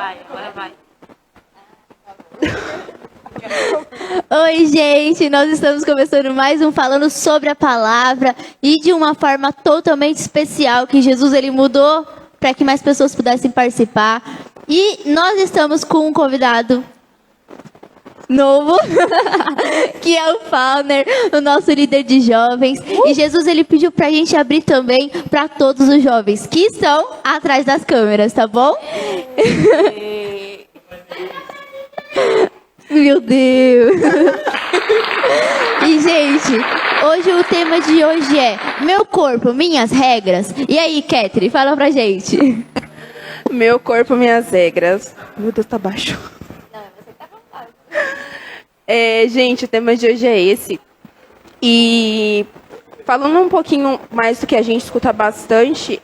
Vai, agora vai. Oi, gente, nós estamos começando mais um Falando sobre a Palavra e de uma forma totalmente especial que Jesus ele mudou para que mais pessoas pudessem participar. E nós estamos com um convidado novo, que é o Fauner, o nosso líder de jovens. E Jesus ele pediu pra gente abrir também para todos os jovens que estão atrás das câmeras, tá bom? Meu Deus! E, gente, hoje o tema de hoje é Meu Corpo, Minhas Regras. E aí, Ketri, fala pra gente. Meu corpo, minhas regras. Meu Deus, tá baixo. Não, você tá falando. Gente, o tema de hoje é esse. E falando um pouquinho mais do que a gente escuta bastante,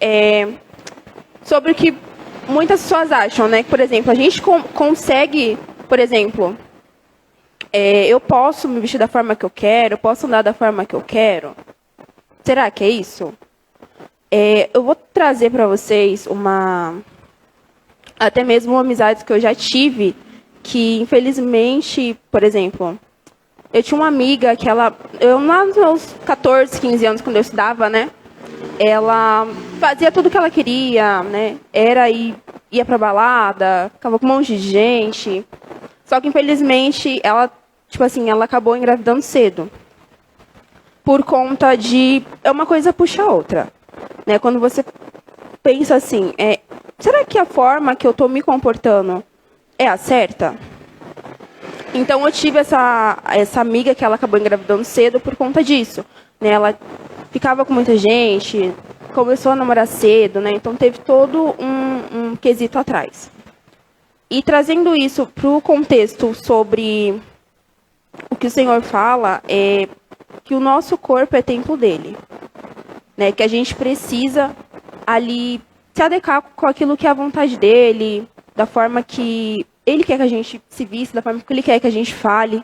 sobre o que muitas pessoas acham, né? Por exemplo, a gente consegue, por exemplo, eu posso me vestir da forma que eu quero, eu posso andar da forma que eu quero. Será que é isso? Eu vou trazer para vocês até mesmo amizades que eu já tive, que infelizmente, por exemplo, eu tinha uma amiga que lá nos meus 14, 15 anos, quando eu estudava, né? Ela fazia tudo o que ela queria, né? Ia pra balada, ficava com um monte de gente. Só que infelizmente ela acabou engravidando cedo. Por conta de uma coisa puxa a outra, né? Quando você pensa assim, será que a forma que eu estou me comportando é a certa? Então, eu tive essa amiga que ela acabou engravidando cedo por conta disso, né? Ela ficava com muita gente, começou a namorar cedo, né? Então, teve todo um quesito atrás. E trazendo isso para o contexto sobre o que o Senhor fala, é que o nosso corpo é templo dele, né? Que a gente precisa ali se adequar com aquilo que é a vontade dele, da forma que ele quer que a gente se vista, da forma que ele quer que a gente fale,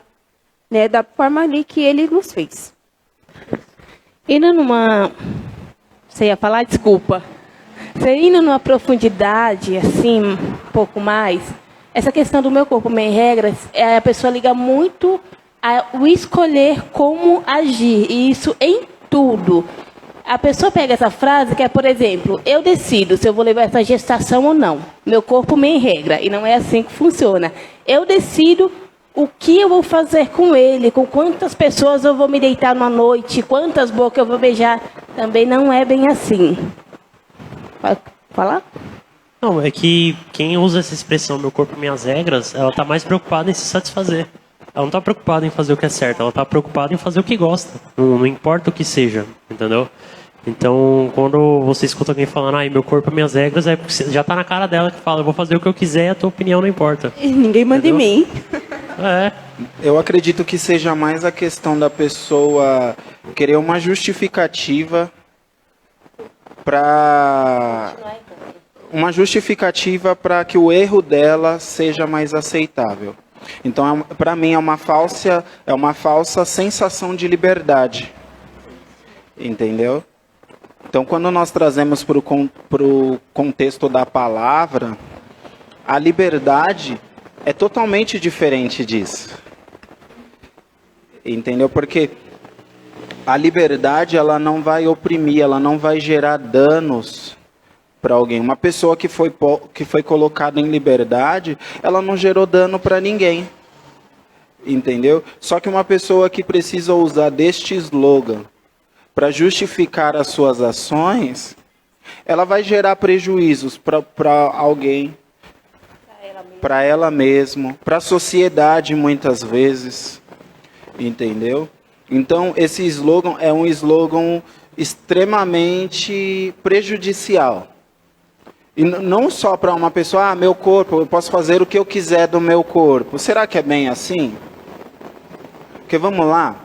né, da forma ali que ele nos fez. Indo numa... Você ia falar? Desculpa. Você indo numa profundidade, assim, um pouco mais, essa questão do meu corpo, minhas regras, a pessoa liga muito ao escolher como agir, e isso em tudo. A pessoa pega essa frase que é, por exemplo, eu decido se eu vou levar essa gestação ou não. Meu corpo, minha regra. E não é assim que funciona. Eu decido o que eu vou fazer com ele, com quantas pessoas eu vou me deitar numa noite, quantas bocas eu vou beijar. Também não é bem assim. Pode falar? Não, é que quem usa essa expressão, meu corpo, minhas regras, ela está mais preocupada em se satisfazer. Ela não está preocupada em fazer o que é certo, ela está preocupada em fazer o que gosta. Não importa o que seja, entendeu? Então, quando você escuta alguém falando, meu corpo, minhas regras, já está na cara dela que fala, eu vou fazer o que eu quiser, a tua opinião não importa. E ninguém manda Entendeu? em mim. Eu acredito que seja mais a questão da pessoa querer uma justificativa para que o erro dela seja mais aceitável. Então, para mim, é uma falsa sensação de liberdade. Entendeu? Então, quando nós trazemos para o contexto da palavra, a liberdade é totalmente diferente disso. Entendeu? Porque a liberdade, ela não vai oprimir, ela não vai gerar danos para alguém. Uma pessoa que foi colocada em liberdade, ela não gerou dano para ninguém. Entendeu? Só que uma pessoa que precisa usar deste slogan para justificar as suas ações, ela vai gerar prejuízos para alguém, para ela mesma, para a sociedade muitas vezes, entendeu? Então, esse slogan é um slogan extremamente prejudicial. E não só para uma pessoa, meu corpo, eu posso fazer o que eu quiser do meu corpo. Será que é bem assim? Porque vamos lá,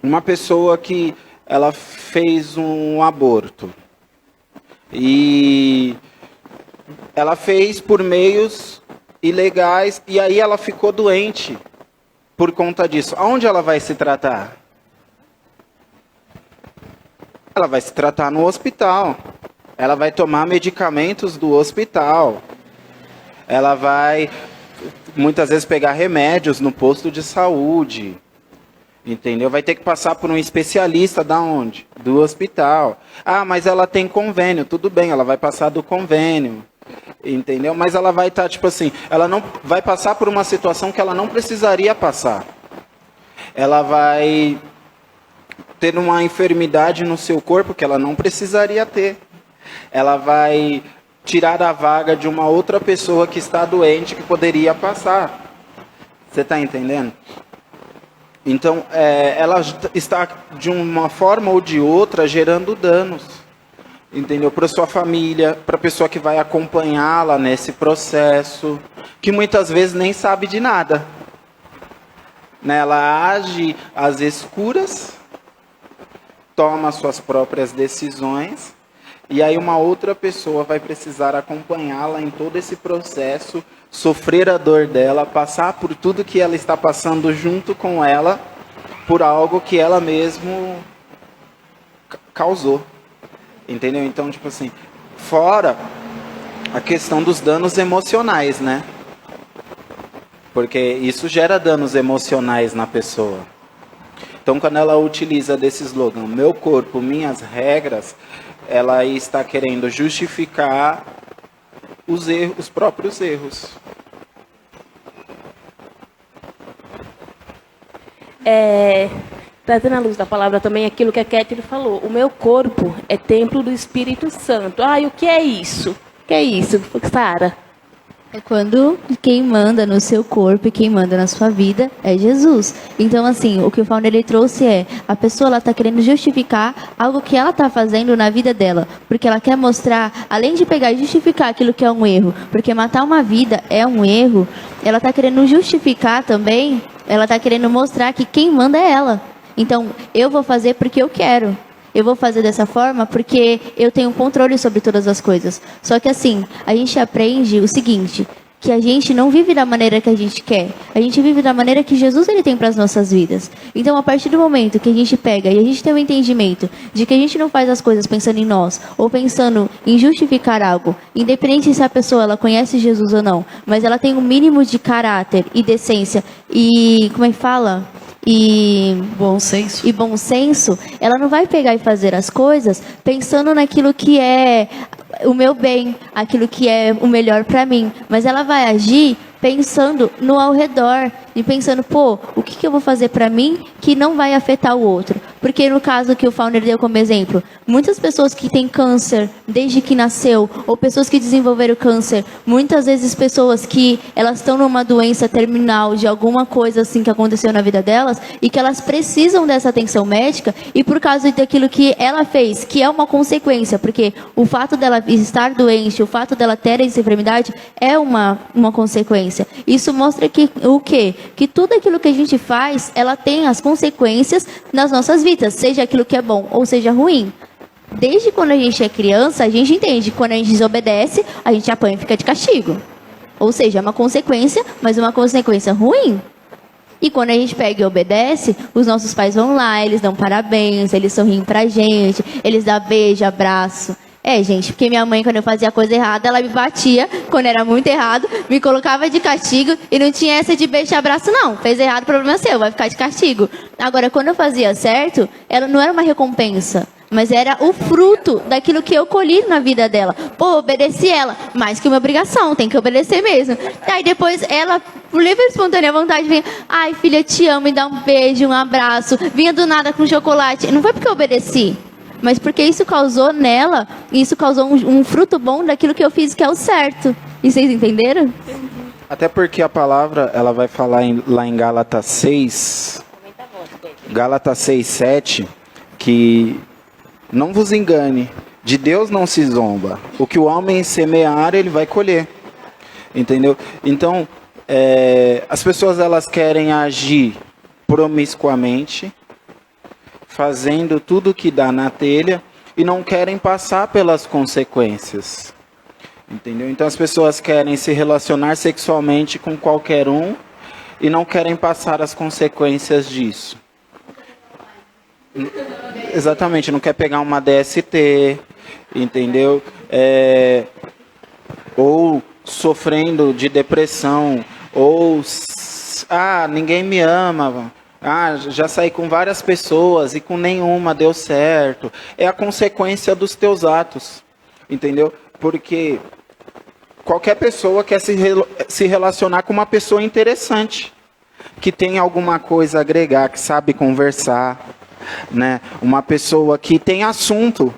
uma pessoa que ela fez um aborto e ela fez por meios ilegais e aí ela ficou doente por conta disso. Aonde ela vai se tratar? Ela vai se tratar no hospital. Ela vai tomar medicamentos do hospital. Ela vai, muitas vezes, pegar remédios no posto de saúde. Entendeu? Vai ter que passar por um especialista da onde? Do hospital. Ah, mas ela tem convênio. Tudo bem, ela vai passar do convênio. Entendeu? Mas ela vai estar, tipo assim, ela não vai passar por uma situação que ela não precisaria passar. Ela vai ter uma enfermidade no seu corpo que ela não precisaria ter. Ela vai tirar a vaga de uma outra pessoa que está doente que poderia passar. Você está entendendo? Então, ela está, de uma forma ou de outra, gerando danos. Entendeu? Para sua família, para a pessoa que vai acompanhá-la nesse processo, que muitas vezes nem sabe de nada. Né? Ela age às escuras, toma suas próprias decisões, e aí uma outra pessoa vai precisar acompanhá-la em todo esse processo, sofrer a dor dela, passar por tudo que ela está passando junto com ela, por algo que ela mesmo causou. Entendeu? Então, tipo assim, fora a questão dos danos emocionais, né? Porque isso gera danos emocionais na pessoa. Então, quando ela utiliza desse slogan, meu corpo, minhas regras, ela está querendo justificar os próprios erros. Trazendo à luz da palavra também aquilo que a Kétri falou. O meu corpo é templo do Espírito Santo. E o que é isso? O que é isso, Sara? É quando quem manda no seu corpo e quem manda na sua vida é Jesus. Então, assim, o que o Fauner ele trouxe a pessoa ela está querendo justificar algo que ela está fazendo na vida dela. Porque ela quer mostrar, além de pegar e justificar aquilo que é um erro, porque matar uma vida é um erro, ela está querendo justificar também, ela está querendo mostrar que quem manda é ela. Então, eu vou fazer porque eu quero. Eu vou fazer dessa forma porque eu tenho controle sobre todas as coisas. Só que assim, a gente aprende o seguinte, que a gente não vive da maneira que a gente quer. A gente vive da maneira que Jesus ele tem para as nossas vidas. Então, a partir do momento que a gente pega e a gente tem o entendimento de que a gente não faz as coisas pensando em nós ou pensando em justificar algo, independente se a pessoa ela conhece Jesus ou não, mas ela tem um mínimo de caráter e decência e, como é que fala? E bom senso, ela não vai pegar e fazer as coisas pensando naquilo que é o meu bem, aquilo que é o melhor para mim, mas ela vai agir pensando no ao redor e pensando, o que eu vou fazer para mim que não vai afetar o outro? Porque no caso que o Fauner deu como exemplo, muitas pessoas que têm câncer desde que nasceu, ou pessoas que desenvolveram câncer, muitas vezes pessoas que elas estão numa doença terminal de alguma coisa assim que aconteceu na vida delas e que elas precisam dessa atenção médica e por causa daquilo que ela fez, que é uma consequência, porque o fato dela estar doente, o fato dela ter essa enfermidade é uma consequência. Isso mostra que o quê? Que tudo aquilo que a gente faz, ela tem as consequências nas nossas vidas, seja aquilo que é bom ou seja ruim. Desde quando a gente é criança, a gente entende que quando a gente desobedece, a gente apanha e fica de castigo. Ou seja, é uma consequência, mas uma consequência ruim. E quando a gente pega e obedece, os nossos pais vão lá, eles dão parabéns, eles sorriem pra gente, eles dão beijo, abraço. Gente, porque minha mãe, quando eu fazia coisa errada, ela me batia, quando era muito errado, me colocava de castigo e não tinha essa de beijo e abraço, não. Fez errado, problema é seu, vai ficar de castigo. Agora, quando eu fazia certo, ela não era uma recompensa, mas era o fruto daquilo que eu colhi na vida dela. Obedeci ela, mais que uma obrigação, tem que obedecer mesmo. Aí depois ela, por livre e espontânea vontade, vinha, ai filha, te amo, me dá um beijo, um abraço, vinha do nada com chocolate. Não foi porque eu obedeci, mas porque isso causou nela, isso causou um fruto bom daquilo que eu fiz, que é o certo. E vocês entenderam? Até porque a palavra, ela vai falar lá em Gálatas 6, Gálatas 6, 7, que não vos engane, de Deus não se zomba. O que o homem semear, ele vai colher. Entendeu? Então, as pessoas elas querem agir promiscuamente, fazendo tudo que dá na telha e não querem passar pelas consequências. Entendeu? Então as pessoas querem se relacionar sexualmente com qualquer um e não querem passar as consequências disso. Exatamente, não quer pegar uma DST, entendeu? Ou sofrendo de depressão, ou ninguém me ama, já saí com várias pessoas e com nenhuma deu certo. É a consequência dos teus atos, entendeu? Porque qualquer pessoa quer se relacionar com uma pessoa interessante, que tem alguma coisa a agregar, que sabe conversar, né? Uma pessoa que tem assunto,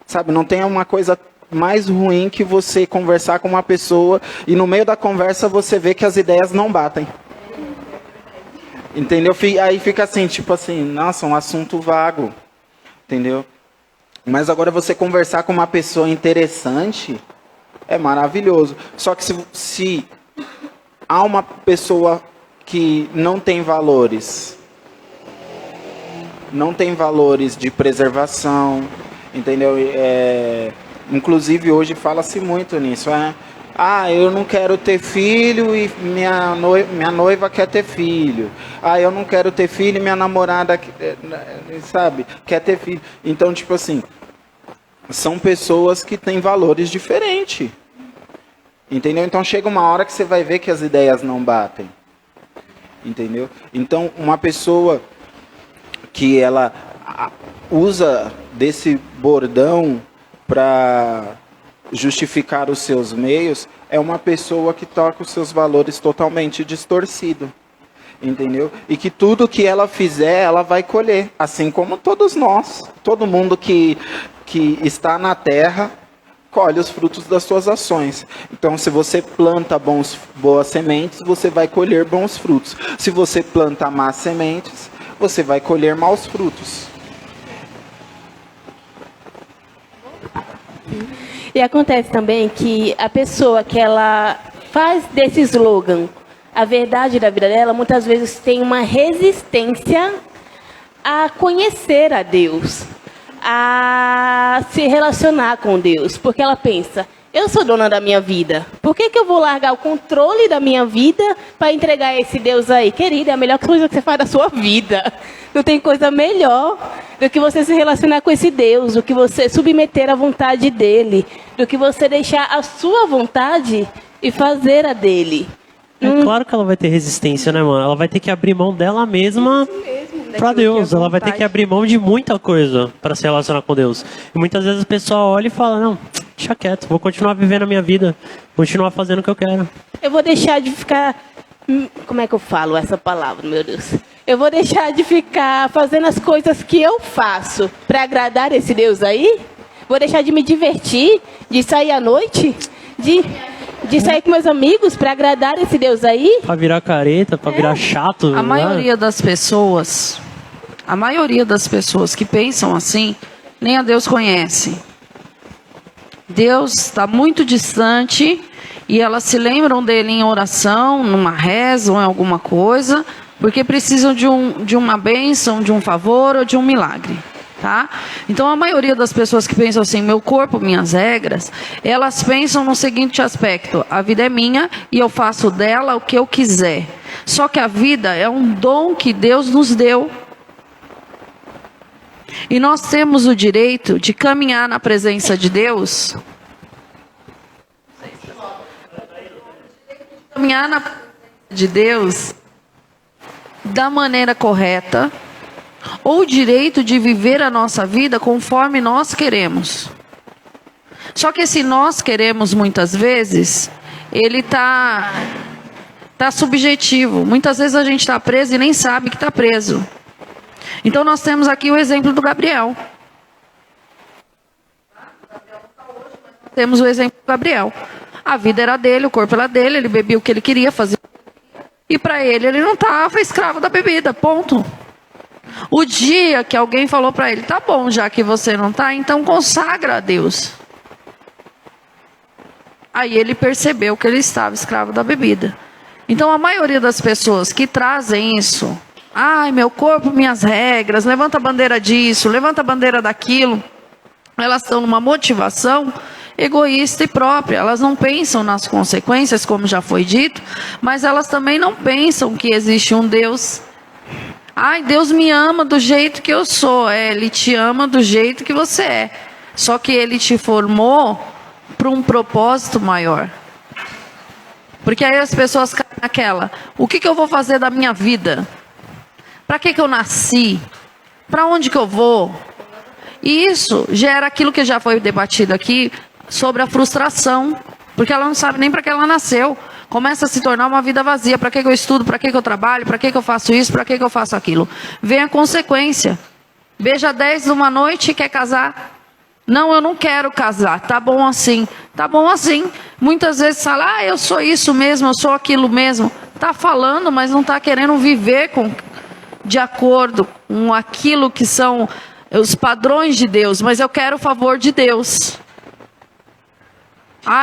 sabe? Não tem uma coisa mais ruim que você conversar com uma pessoa e no meio da conversa você vê que as ideias não batem. Entendeu? Aí fica assim, tipo assim, nossa, um assunto vago. Entendeu? Mas agora você conversar com uma pessoa interessante é maravilhoso. Só que se há uma pessoa que não tem valores de preservação, entendeu? Inclusive hoje fala-se muito nisso, eu não quero ter filho e minha noiva quer ter filho. Eu não quero ter filho e minha namorada, sabe, quer ter filho. Então, tipo assim, são pessoas que têm valores diferentes. Entendeu? Então chega uma hora que você vai ver que as ideias não batem. Entendeu? Então, uma pessoa que ela usa desse bordão para justificar os seus meios, é uma pessoa que toca os seus valores totalmente distorcidos. Entendeu? E que tudo que ela fizer, ela vai colher. Assim como todos nós. Todo mundo que está na terra, colhe os frutos das suas ações. Então, se você planta boas sementes, você vai colher bons frutos. Se você planta más sementes, você vai colher maus frutos. E acontece também que a pessoa que ela faz desse slogan a verdade da vida dela, muitas vezes tem uma resistência a conhecer a Deus, a se relacionar com Deus, porque ela pensa, eu sou dona da minha vida, por que eu vou largar o controle da minha vida para entregar esse Deus aí? Querida, é a melhor coisa que você faz da sua vida. Não tem coisa melhor do que você se relacionar com esse Deus, do que você submeter à vontade dele, do que você deixar a sua vontade e fazer a dele. É claro que ela vai ter resistência, né, mano? Ela vai ter que abrir mão dela mesma pra Deus. Ela vai ter que abrir mão de muita coisa para se relacionar com Deus. E muitas vezes a pessoa olha e fala, não, deixa quieto, vou continuar vivendo a minha vida, continuar fazendo o que eu quero. Eu vou deixar de ficar... Como é que eu falo essa palavra, meu Deus? Eu vou deixar de ficar fazendo as coisas que eu faço para agradar esse Deus aí? Vou deixar de me divertir, de sair à noite, de sair com meus amigos para agradar esse Deus aí? Pra virar careta, pra virar chato. A maioria das pessoas que pensam assim, nem a Deus conhece. Deus está muito distante e elas se lembram dele em oração, numa reza ou em alguma coisa, porque precisam de uma bênção, de um favor ou de um milagre. Tá? Então a maioria das pessoas que pensam assim, meu corpo, minhas regras, elas pensam no seguinte aspecto, a vida é minha e eu faço dela o que eu quiser. Só que a vida é um dom que Deus nos deu. E nós temos o direito de caminhar na presença de Deus. Caminhar na presença de Deus da maneira correta. Ou o direito de viver a nossa vida conforme nós queremos. Só que esse nós queremos, muitas vezes, ele tá subjetivo. Muitas vezes a gente está preso e nem sabe que está preso. Então nós temos aqui o exemplo do Gabriel. Temos o exemplo do Gabriel. A vida era dele, o corpo era dele, ele bebia o que ele queria, fazia. E para ele não estava escravo da bebida, ponto. O dia que alguém falou para ele, tá bom, já que você não tá, então consagra a Deus. Aí ele percebeu que ele estava escravo da bebida. Então a maioria das pessoas que trazem isso, ai, meu corpo, minhas regras, levanta a bandeira disso, levanta a bandeira daquilo, elas estão numa motivação egoísta e própria. Elas não pensam nas consequências, como já foi dito, mas elas também não pensam que existe um Deus. Ai, Deus me ama do jeito que eu sou. Ele te ama do jeito que você é. Só que Ele te formou para um propósito maior. Porque aí as pessoas caem naquela: o que eu vou fazer da minha vida? Para que eu nasci? Para onde que eu vou? E isso gera aquilo que já foi debatido aqui sobre a frustração. Porque ela não sabe nem para que ela nasceu. Começa a se tornar uma vida vazia. Para que eu estudo? Para que eu trabalho? Para que eu faço isso? Para que eu faço aquilo? Vem a consequência. Beija 10 numa noite e quer casar. Não, eu não quero casar. Tá bom assim. Tá bom assim. Muitas vezes fala: eu sou isso mesmo, eu sou aquilo mesmo. Tá falando, mas não tá querendo viver de acordo com aquilo que são os padrões de Deus. Mas eu quero o favor de Deus.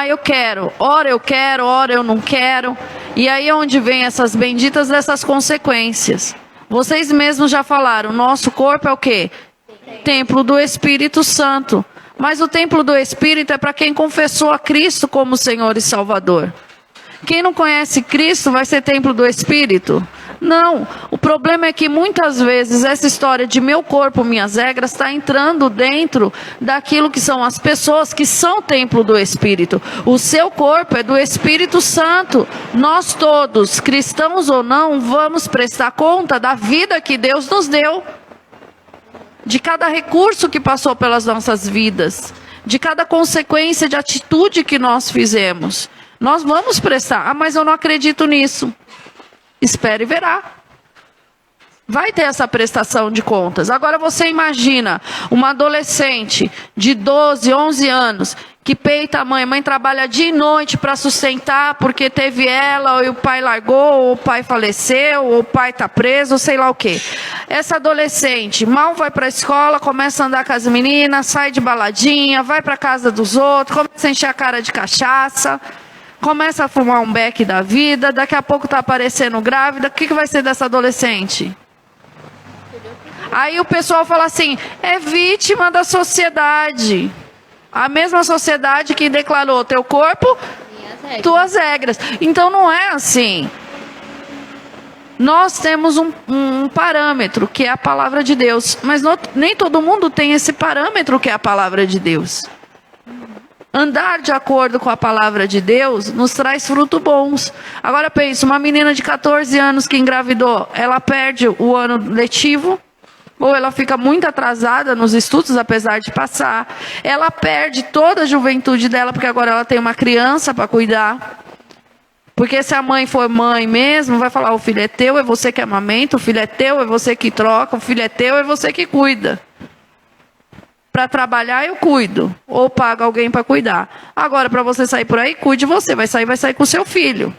Eu quero. Ora eu quero, ora eu não quero. E aí é onde vem essas benditas dessas consequências. Vocês mesmos já falaram, nosso corpo é o quê? Templo do Espírito Santo. Mas o templo do Espírito é para quem confessou a Cristo como Senhor e Salvador. Quem não conhece Cristo vai ser templo do Espírito? Não. O problema é que muitas vezes essa história de meu corpo, minhas regras, está entrando dentro daquilo que são as pessoas que são templo do Espírito. O seu corpo é do Espírito Santo. Nós todos, cristãos ou não, vamos prestar conta da vida que Deus nos deu. De cada recurso que passou pelas nossas vidas. De cada consequência de atitude que nós fizemos. Nós vamos prestar. Mas eu não acredito nisso. Espere e verá. Vai ter essa prestação de contas. Agora você imagina uma adolescente de 12, 11 anos que peita a mãe. A mãe trabalha dia e noite para sustentar porque teve ela, ou o pai largou, ou o pai faleceu, ou o pai está preso, ou sei lá o quê. Essa adolescente mal vai para a escola, começa a andar com as meninas, sai de baladinha, vai para a casa dos outros, começa a encher a cara de cachaça. Começa a fumar um beck da vida, daqui a pouco está aparecendo grávida. O que vai ser dessa adolescente? Aí o pessoal fala assim: é vítima da sociedade. A mesma sociedade que declarou teu corpo, tuas regras. Então não é assim. Nós temos um parâmetro, que é a palavra de Deus. Mas nem todo mundo tem esse parâmetro que é a palavra de Deus. Andar de acordo com a palavra de Deus nos traz frutos bons. Agora pensa, uma menina de 14 anos que engravidou, ela perde o ano letivo, ou ela fica muito atrasada nos estudos, apesar de passar. Ela perde toda a juventude dela, porque agora ela tem uma criança para cuidar. Porque se a mãe for mãe mesmo, vai falar: o filho é teu, é você que amamenta, o filho é teu, é você que troca, o filho é teu, é você que cuida. Para trabalhar eu cuido, ou pago alguém para cuidar. Agora, para você sair por aí, cuide você, vai sair com o seu filho.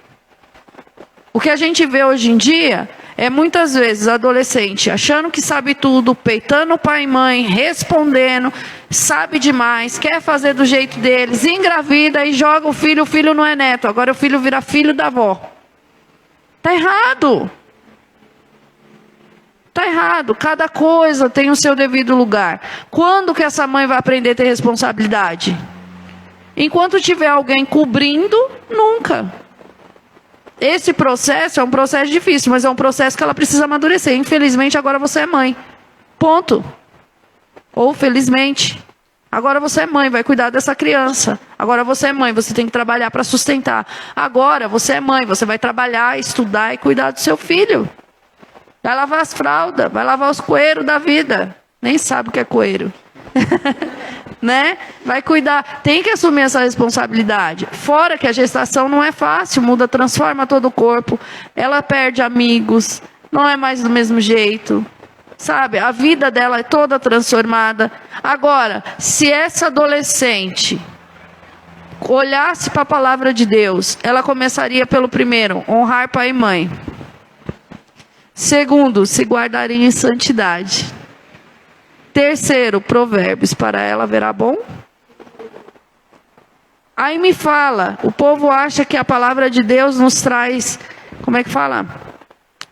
O que a gente vê hoje em dia é muitas vezes adolescente achando que sabe tudo, peitando o pai e mãe, respondendo, sabe demais, quer fazer do jeito deles, engravida e joga o filho não é neto, agora o filho vira filho da avó. Tá errado. Está errado, cada coisa tem o seu devido lugar. Quando que essa mãe vai aprender a ter responsabilidade? Enquanto tiver alguém cobrindo, nunca. Esse processo é um processo difícil, mas é um processo que ela precisa amadurecer. Infelizmente, agora você é mãe. Ponto. Ou felizmente. Agora você é mãe, vai cuidar dessa criança. Agora você é mãe, você tem que trabalhar para sustentar. Agora você é mãe, você vai trabalhar, estudar e cuidar do seu filho. Vai lavar as fraldas, vai lavar os coeiros da vida. Nem sabe o que é coeiro. Né? Vai cuidar. Tem que assumir essa responsabilidade. Fora que a gestação não é fácil, muda, transforma todo o corpo. Ela perde amigos, não é mais do mesmo jeito. Sabe? A vida dela é toda transformada. Agora, se essa adolescente olhasse para a palavra de Deus, ela começaria pelo primeiro: honrar pai e mãe. Segundo, se guardaria em santidade. Terceiro, Provérbios, para ela haverá bom. Aí me fala, o povo acha que a palavra de Deus nos traz, como é que fala?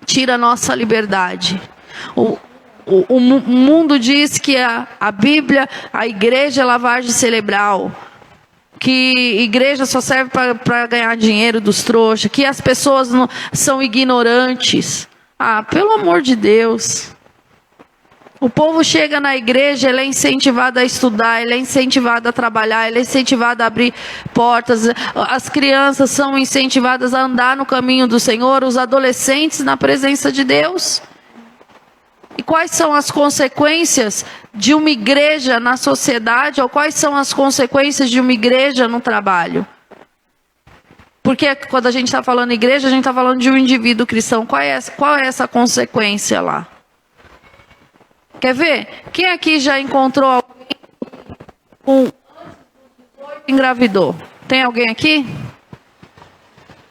Tira a nossa liberdade. O mundo diz que a Bíblia, a igreja é lavagem cerebral. Que igreja só serve para ganhar dinheiro dos trouxas. Que as pessoas não, são ignorantes. Pelo amor de Deus. O povo chega na igreja, ele é incentivado a estudar, ele é incentivado a trabalhar, ele é incentivado a abrir portas. As crianças são incentivadas a andar no caminho do Senhor, os adolescentes na presença de Deus. E quais são as consequências de uma igreja na sociedade, ou quais são as consequências de uma igreja no trabalho? Porque quando a gente está falando igreja, a gente está falando de um indivíduo cristão. Qual é essa consequência lá? Quer ver? Quem aqui já encontrou alguém com engravidou? Tem alguém aqui?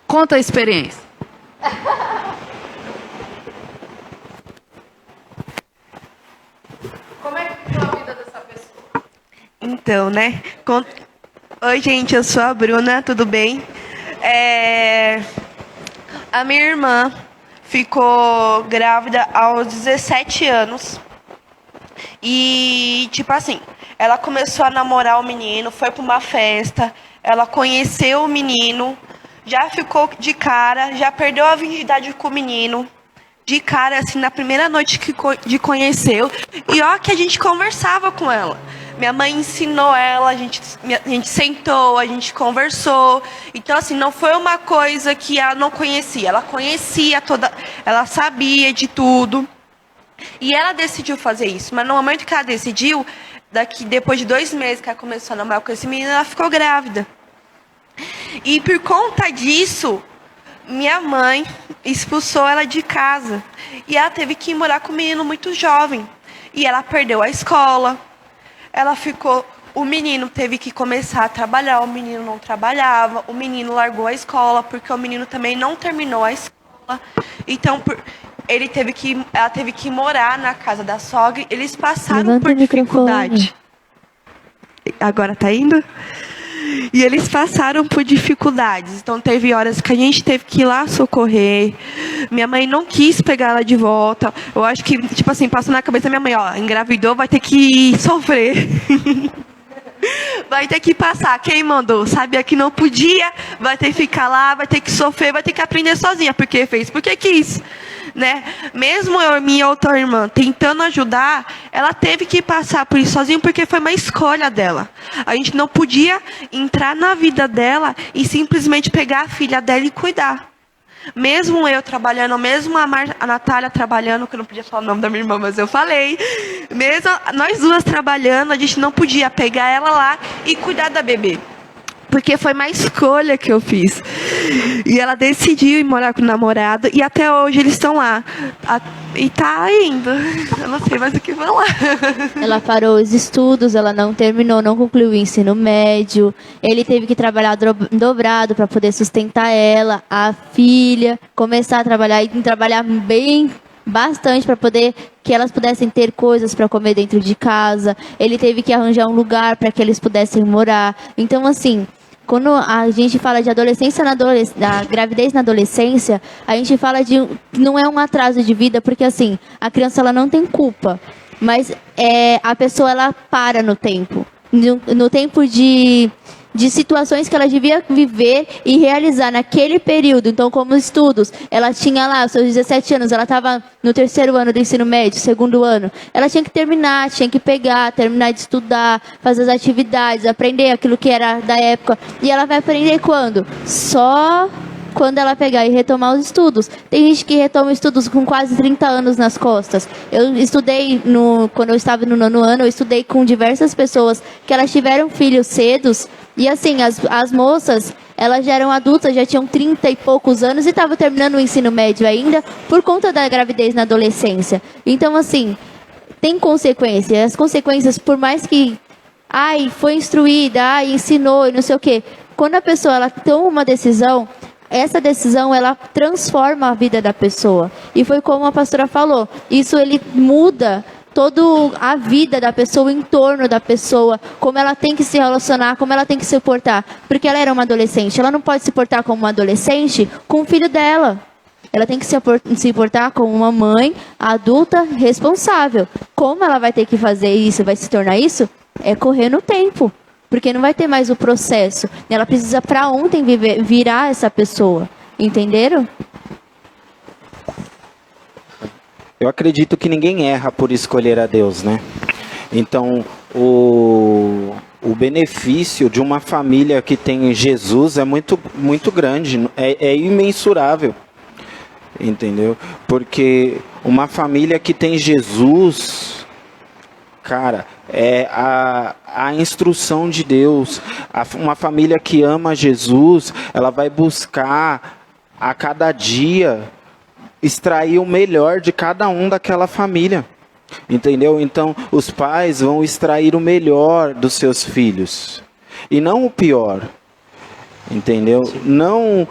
Conta a experiência. Como é que foi a vida dessa pessoa? Então, né? Oi, gente, eu sou a Bruna, tudo bem? A minha irmã ficou grávida aos 17 anos. E, tipo assim, ela começou a namorar o menino, foi para uma festa, ela conheceu o menino, já ficou de cara, já perdeu a virgindade com o menino, de cara, assim, na primeira noite de conheceu. E ó que a gente conversava com ela. Minha mãe ensinou ela, a gente sentou, a gente conversou. Então, assim, não foi uma coisa que ela não conhecia. Ela conhecia ela sabia de tudo. E ela decidiu fazer isso. Mas no momento que ela decidiu, depois de 2 meses que ela começou a namorar com esse menino, ela ficou grávida. E por conta disso, minha mãe expulsou ela de casa. E ela teve que ir morar com o menino muito jovem. E ela perdeu a escola. O menino teve que começar a trabalhar, o menino não trabalhava, o menino largou a escola, porque o menino também não terminou a escola. Então, ela teve que morar na casa da sogra, eles passaram por dificuldade. Agora tá indo? E eles passaram por dificuldades. Então, teve horas que a gente teve que ir lá socorrer. Minha mãe não quis pegar ela de volta. Eu acho que, tipo assim, passou na cabeça da minha mãe, ó, engravidou, vai ter que sofrer. Vai ter que passar. Quem mandou? Sabia que não podia, vai ter que ficar lá, vai ter que sofrer, vai ter que aprender sozinha. Porque fez, porque quis. Né? Mesmo eu e minha outra irmã tentando ajudar, ela teve que passar por isso sozinha porque foi uma escolha dela. A gente não podia entrar na vida dela e simplesmente pegar a filha dela e cuidar. Mesmo eu trabalhando, mesmo a Natália trabalhando, que eu não podia falar o nome da minha irmã, mas eu falei. Mesmo nós duas trabalhando, a gente não podia pegar ela lá e cuidar da bebê. Porque foi uma escolha que eu fiz. E ela decidiu ir morar com o namorado. E até hoje eles estão lá. E tá indo. Eu não sei mais o que falar. Ela parou os estudos, ela não terminou, não concluiu o ensino médio. Ele teve que trabalhar dobrado para poder sustentar ela, a filha, começar a trabalhar e trabalhar bastante para poder que elas pudessem ter coisas para comer dentro de casa. Ele teve que arranjar um lugar para que eles pudessem morar. Então, assim, quando a gente fala de adolescência da gravidez na adolescência, a gente fala não é um atraso de vida, porque assim, a criança ela não tem culpa, mas a pessoa ela para no tempo. No tempo de situações que ela devia viver e realizar naquele período. Então, como estudos, ela tinha lá os seus 17 anos, ela estava no 3º ano do ensino médio, 2º ano. Ela tinha que terminar de estudar, fazer as atividades, aprender aquilo que era da época. E ela vai aprender quando? Só quando ela pegar e retomar os estudos. Tem gente que retoma estudos com quase 30 anos nas costas. Eu estudei, quando eu estava no 9º ano, eu estudei com diversas pessoas que elas tiveram filhos cedos. E assim, as moças, elas já eram adultas, já tinham 30 e poucos anos e estavam terminando o ensino médio ainda por conta da gravidez na adolescência. Então, assim, tem consequências. As consequências, por mais que, foi instruída, ensinou e não sei o quê. Quando a pessoa ela toma uma decisão, essa decisão, ela transforma a vida da pessoa. E foi como a pastora falou, isso ele muda toda a vida da pessoa, o entorno da pessoa, como ela tem que se relacionar, como ela tem que se portar. Porque ela era uma adolescente, ela não pode se portar como uma adolescente com o filho dela. Ela tem que se portar como uma mãe adulta responsável. Como ela vai ter que fazer isso, vai se tornar isso? É correr no tempo. Porque não vai ter mais o processo. Ela precisa para ontem virar essa pessoa. Entenderam? Eu acredito que ninguém erra por escolher a Deus, né? Então, o benefício de uma família que tem Jesus é muito, muito grande, é imensurável, entendeu? Porque uma família que tem Jesus, cara, é a instrução de Deus. Uma família que ama Jesus, ela vai buscar a cada dia extrair o melhor de cada um daquela família. Entendeu? Então, os pais vão extrair o melhor dos seus filhos e não o pior. Entendeu? Não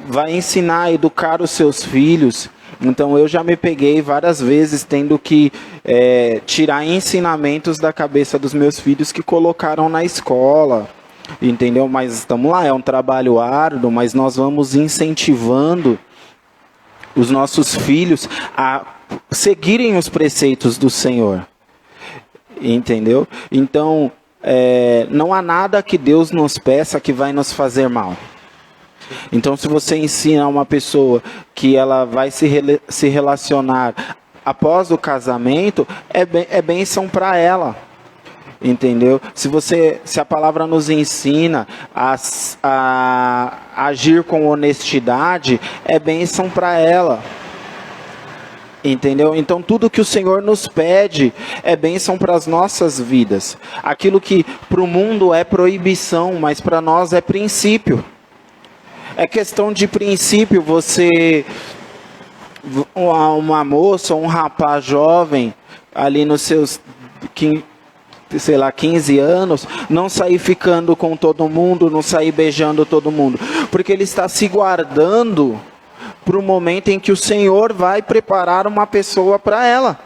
vai ensinar a educar os seus filhos. Então, eu já me peguei várias vezes tendo que tirar ensinamentos da cabeça dos meus filhos que colocaram na escola. Entendeu? Mas estamos lá, é um trabalho árduo, mas nós vamos incentivando os nossos filhos a seguirem os preceitos do Senhor. Entendeu? Então, não há nada que Deus nos peça que vai nos fazer mal. Então, se você ensina a uma pessoa que ela vai se relacionar após o casamento, é bênção para ela. Entendeu? Se a palavra nos ensina a agir com honestidade, é bênção para ela. Entendeu? Então tudo que o Senhor nos pede é bênção para as nossas vidas. Aquilo que para o mundo é proibição, mas para nós é princípio. É questão de princípio. Uma moça ou um rapaz jovem ali nos seus 15 anos, não sair ficando com todo mundo, não sair beijando todo mundo, porque ele está se guardando para o momento em que o Senhor vai preparar uma pessoa para ela.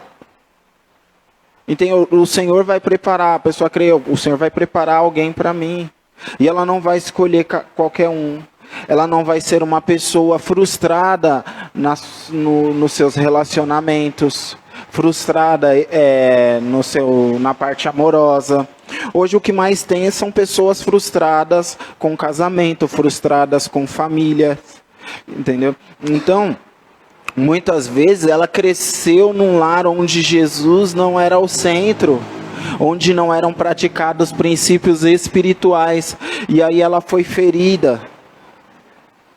Então, o Senhor vai preparar, a pessoa crê, o Senhor vai preparar alguém para mim, e ela não vai escolher qualquer um. Ela não vai ser uma pessoa frustrada nos seus relacionamentos, frustrada na parte amorosa. Hoje o que mais tem são pessoas frustradas com casamento, frustradas com família, entendeu? Então, muitas vezes ela cresceu num lar onde Jesus não era o centro, onde não eram praticados princípios espirituais, e aí ela foi ferida,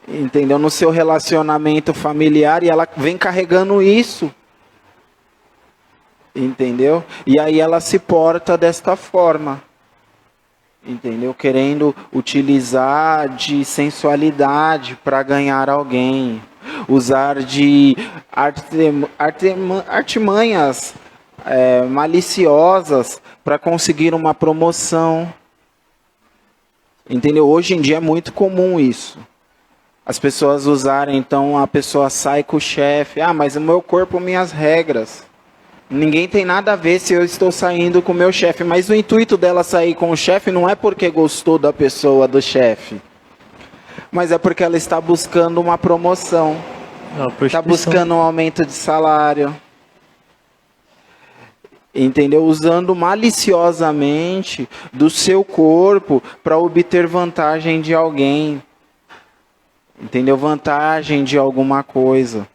entendeu? No seu relacionamento familiar, e ela vem carregando isso. Entendeu? E aí ela se porta desta forma. Entendeu? Querendo utilizar de sensualidade para ganhar alguém. Usar de artimanhas maliciosas para conseguir uma promoção. Entendeu? Hoje em dia é muito comum isso. As pessoas usarem, então a pessoa sai com o chefe. Ah, mas o meu corpo, minhas regras. Ninguém tem nada a ver se eu estou saindo com o meu chefe, mas o intuito dela sair com o chefe não é porque gostou da pessoa do chefe, mas é porque ela está buscando uma promoção, está buscando um aumento de salário, entendeu? Usando maliciosamente do seu corpo para obter vantagem de alguém, entendeu? Vantagem de alguma coisa.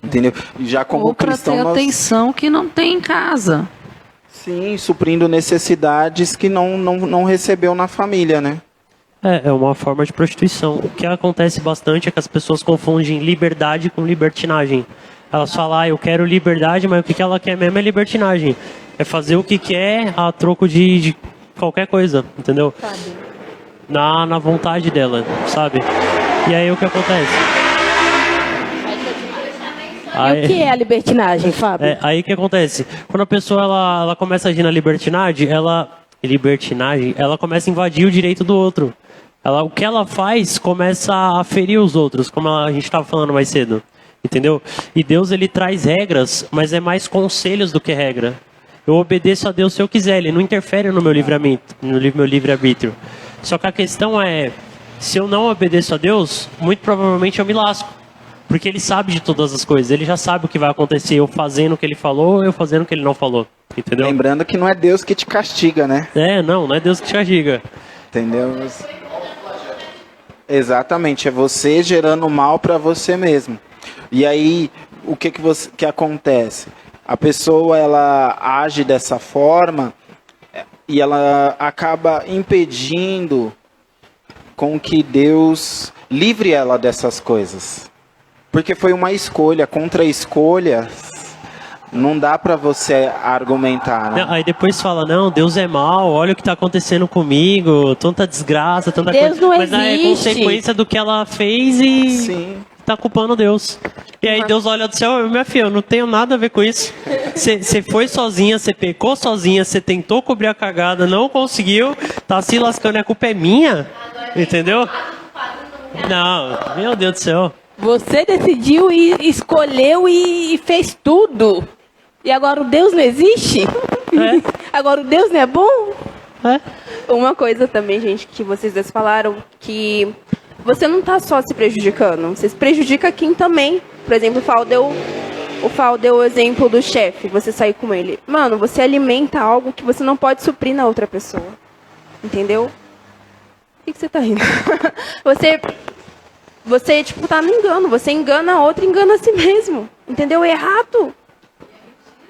Entendeu? Já como cristão, ter atenção que não tem em casa. Sim, suprindo necessidades que não recebeu na família, né? É uma forma de prostituição. O que acontece bastante é que as pessoas confundem liberdade com libertinagem. Elas falam, eu quero liberdade, mas o que ela quer mesmo é libertinagem. É fazer o que quer a troco de qualquer coisa, entendeu? Na vontade dela, sabe? E aí o que acontece? E o que é a libertinagem, Fábio? Aí o que acontece? Quando a pessoa ela começa a agir na libertinagem, ela começa a invadir o direito do outro. O que ela faz começa a ferir os outros, como a gente estava falando mais cedo. Entendeu? E Deus, ele traz regras, mas é mais conselhos do que regra. Eu obedeço a Deus se eu quiser, ele não interfere no meu livre-arbítrio. Só que a questão é, se eu não obedeço a Deus, muito provavelmente eu me lasco. Porque ele sabe de todas as coisas, ele já sabe o que vai acontecer, eu fazendo o que ele falou, eu fazendo o que ele não falou, entendeu? Lembrando que não é Deus que te castiga, né? Não é Deus que te castiga. Entendeu? Exatamente, é você gerando mal para você mesmo. E aí, o que acontece? A pessoa ela age dessa forma e ela acaba impedindo com que Deus livre ela dessas coisas. Porque foi uma escolha, contra escolhas, não dá para você argumentar, né? Aí depois fala, não, Deus é mau, olha o que está acontecendo comigo, tanta desgraça, tanta Deus coisa. não Mas é existe. consequência do que ela fez e Sim. tá culpando Deus. E aí Deus olha do céu, minha filha, eu não tenho nada a ver com isso. Você foi sozinha, você pecou sozinha, você tentou cobrir a cagada, não conseguiu, tá se lascando, a culpa é minha, entendeu? Não, meu Deus do céu. Você decidiu e escolheu e fez tudo. E agora o Deus não existe? É. Agora o Deus não é bom? É. Uma coisa também, gente, que vocês dois falaram, que você não tá só se prejudicando, você se prejudica quem também. Por exemplo, o Fal deu o exemplo do chefe, você sair com ele. Mano, você alimenta algo que você não pode suprir na outra pessoa. Entendeu? O que você tá rindo? Você, tipo, tá no engano. Você engana a outra, engana a si mesmo. Entendeu? Errado.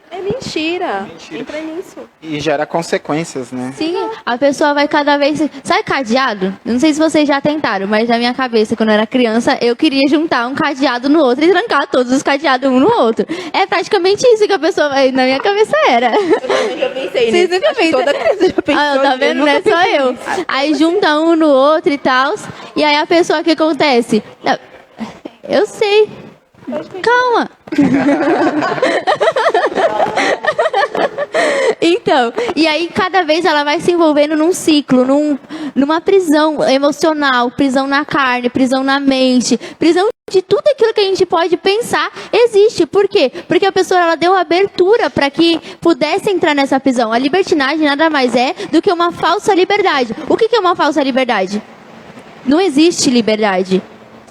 É mentira. Entra nisso. E gera consequências, né? Sim, a pessoa vai cada vez... Sabe cadeado? Não sei se vocês já tentaram, mas na minha cabeça, quando eu era criança, eu queria juntar um cadeado no outro e trancar todos os cadeados um no outro. É praticamente isso que a pessoa... Na minha cabeça era. Eu já pensei Vocês nisso. nunca Acho que pensam? toda criança já pensou Ah, tá nisso. vendo? Não é só eu. Aí junta um no outro e tal. E aí a pessoa, o que acontece? Eu sei. Calma. Então, e aí cada vez ela vai se envolvendo num ciclo, numa prisão emocional, prisão na carne, prisão na mente, prisão de tudo aquilo que a gente pode pensar existe. Por quê? Porque a pessoa ela deu abertura para que pudesse entrar nessa prisão. A libertinagem nada mais é do que uma falsa liberdade. O que é uma falsa liberdade? Não existe liberdade.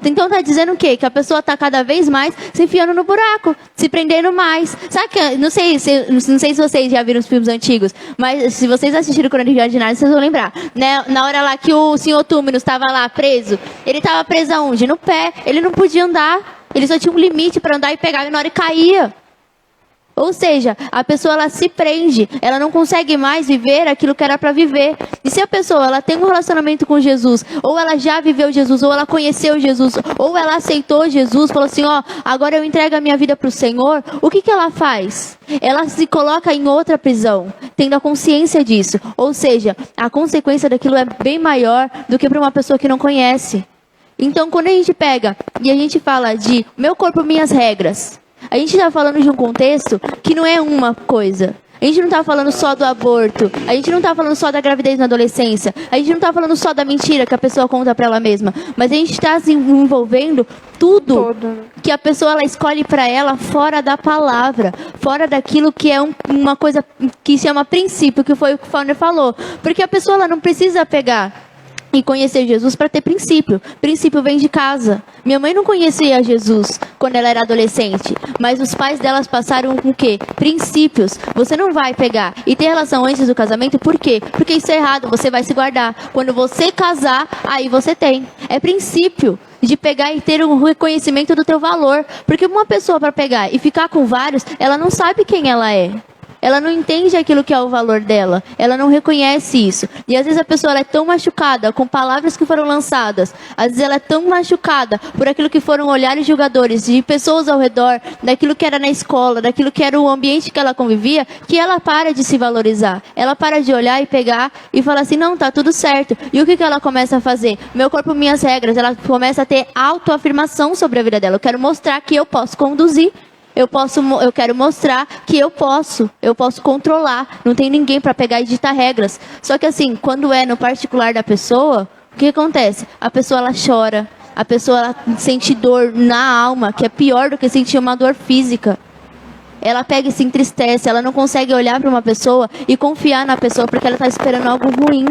Então tá dizendo o quê? Que a pessoa tá cada vez mais se enfiando no buraco, se prendendo mais. Sabe que, não sei se vocês já viram os filmes antigos, mas se vocês assistiram Crônica Ordinária, vocês vão lembrar. Né? Na hora lá que o senhor Túminos estava lá preso, ele estava preso aonde? No pé. Ele não podia andar. Ele só tinha um limite para andar e pegar e na hora caía. Ou seja, a pessoa ela se prende, ela não consegue mais viver aquilo que era para viver. E se a pessoa ela tem um relacionamento com Jesus, ou ela já viveu Jesus, ou ela conheceu Jesus, ou ela aceitou Jesus, falou assim, ó, agora eu entrego a minha vida para o Senhor, o que ela faz? Ela se coloca em outra prisão, tendo a consciência disso. Ou seja, a consequência daquilo é bem maior do que para uma pessoa que não conhece. Então, quando a gente pega e a gente fala de meu corpo, minhas regras, a gente está falando de um contexto que não é uma coisa. A gente não está falando só do aborto. A gente não está falando só da gravidez na adolescência. A gente não está falando só da mentira que a pessoa conta para ela mesma. Mas a gente está se envolvendo tudo que a pessoa ela escolhe para ela fora da palavra. Fora daquilo que é uma coisa que chama princípio, que foi o que o Fauner falou. Porque a pessoa ela não precisa pegar e conhecer Jesus para ter princípio. Princípio vem de casa. Minha mãe não conhecia Jesus quando ela era adolescente, mas os pais delas passaram com o quê? Princípios. Você não vai pegar e ter relação antes do casamento, por quê? Porque isso é errado, você vai se guardar. Quando você casar, aí você tem. É princípio de pegar e ter um reconhecimento do teu valor. Porque uma pessoa para pegar e ficar com vários, ela não sabe quem ela é. Ela não entende aquilo que é o valor dela. Ela não reconhece isso. E às vezes a pessoa ela é tão machucada com palavras que foram lançadas. Às vezes ela é tão machucada por aquilo que foram olhares julgadores de pessoas ao redor, daquilo que era na escola, daquilo que era o ambiente que ela convivia, que ela para de se valorizar. Ela para de olhar e pegar e falar assim, não, tá tudo certo. E o que ela começa a fazer? Meu corpo, minhas regras. Ela começa a ter autoafirmação sobre a vida dela. Eu quero mostrar que eu posso conduzir. Eu quero mostrar que eu posso controlar, não tem ninguém para pegar e ditar regras. Só que assim, quando é no particular da pessoa, o que acontece? A pessoa ela chora, a pessoa ela sente dor na alma, que é pior do que sentir uma dor física. Ela pega e se entristece, ela não consegue olhar para uma pessoa e confiar na pessoa porque ela está esperando algo ruim.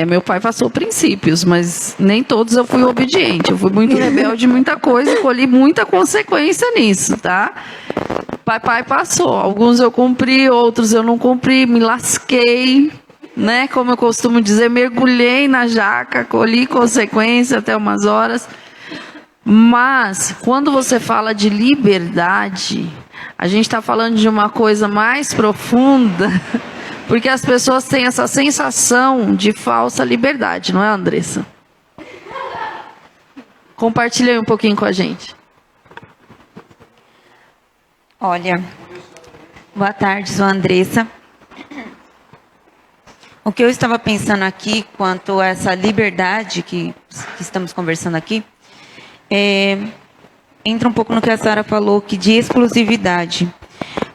Meu pai passou princípios, mas nem todos eu fui obediente. Eu fui muito rebelde, muita coisa, e colhi muita consequência nisso, tá? Papai passou. Alguns eu cumpri, outros eu não cumpri, me lasquei, né? Como eu costumo dizer, mergulhei na jaca, colhi consequência até umas horas. Mas, quando você fala de liberdade, a gente está falando de uma coisa mais profunda, porque as pessoas têm essa sensação de falsa liberdade, não é, Andressa? Compartilha aí um pouquinho com a gente. Olha, boa tarde, sou a Andressa. O que eu estava pensando aqui, quanto a essa liberdade que estamos conversando aqui, entra um pouco no que a Sara falou, que de exclusividade.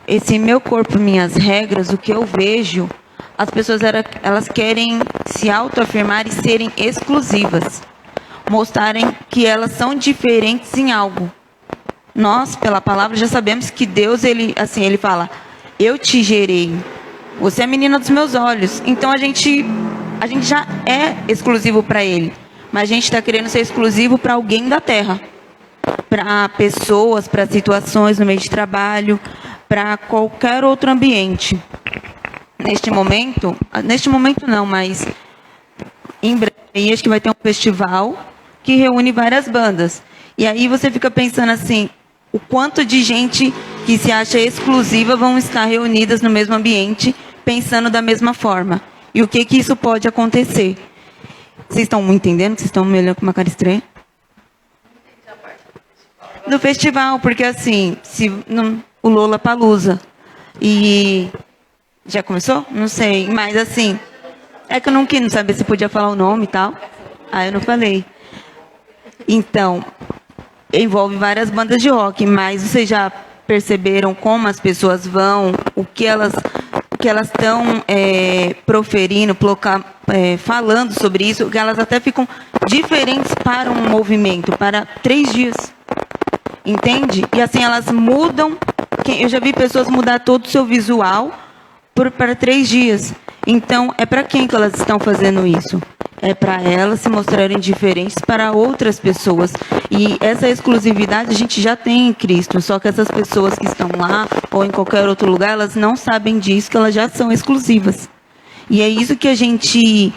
Esse meu corpo, minhas regras, o que eu vejo, as pessoas elas querem se autoafirmar e serem exclusivas, mostrarem que elas são diferentes em algo. Nós, pela palavra, já sabemos que Deus, ele fala, eu te gerei, você é a menina dos meus olhos. Então a gente já é exclusivo para Ele, mas a gente está querendo ser exclusivo para alguém da terra, para pessoas, para situações no meio de trabalho, para qualquer outro ambiente. Neste momento não, mas em breve acho que vai ter um festival que reúne várias bandas. E aí você fica pensando assim, o quanto de gente que se acha exclusiva vão estar reunidas no mesmo ambiente, pensando da mesma forma. E o que isso pode acontecer? Vocês estão me entendendo? Vocês estão me olhando com uma cara estranha? Do festival, porque assim, o Lollapalooza. E já começou? Não sei, mas assim, é que eu não quis saber se podia falar o nome e tal. Aí eu não falei. Então, envolve várias bandas de rock, mas vocês já perceberam como as pessoas vão, o que elas estão proferindo, falando sobre isso, que elas até ficam diferentes para um movimento, para 3 dias. Entende? E assim, elas mudam. Eu já vi pessoas mudar todo o seu visual para 3 dias. Então, é para quem que elas estão fazendo isso? É para elas se mostrarem diferentes para outras pessoas. E essa exclusividade a gente já tem em Cristo, só que essas pessoas que estão lá ou em qualquer outro lugar, elas não sabem disso, que elas já são exclusivas. E é isso que a gente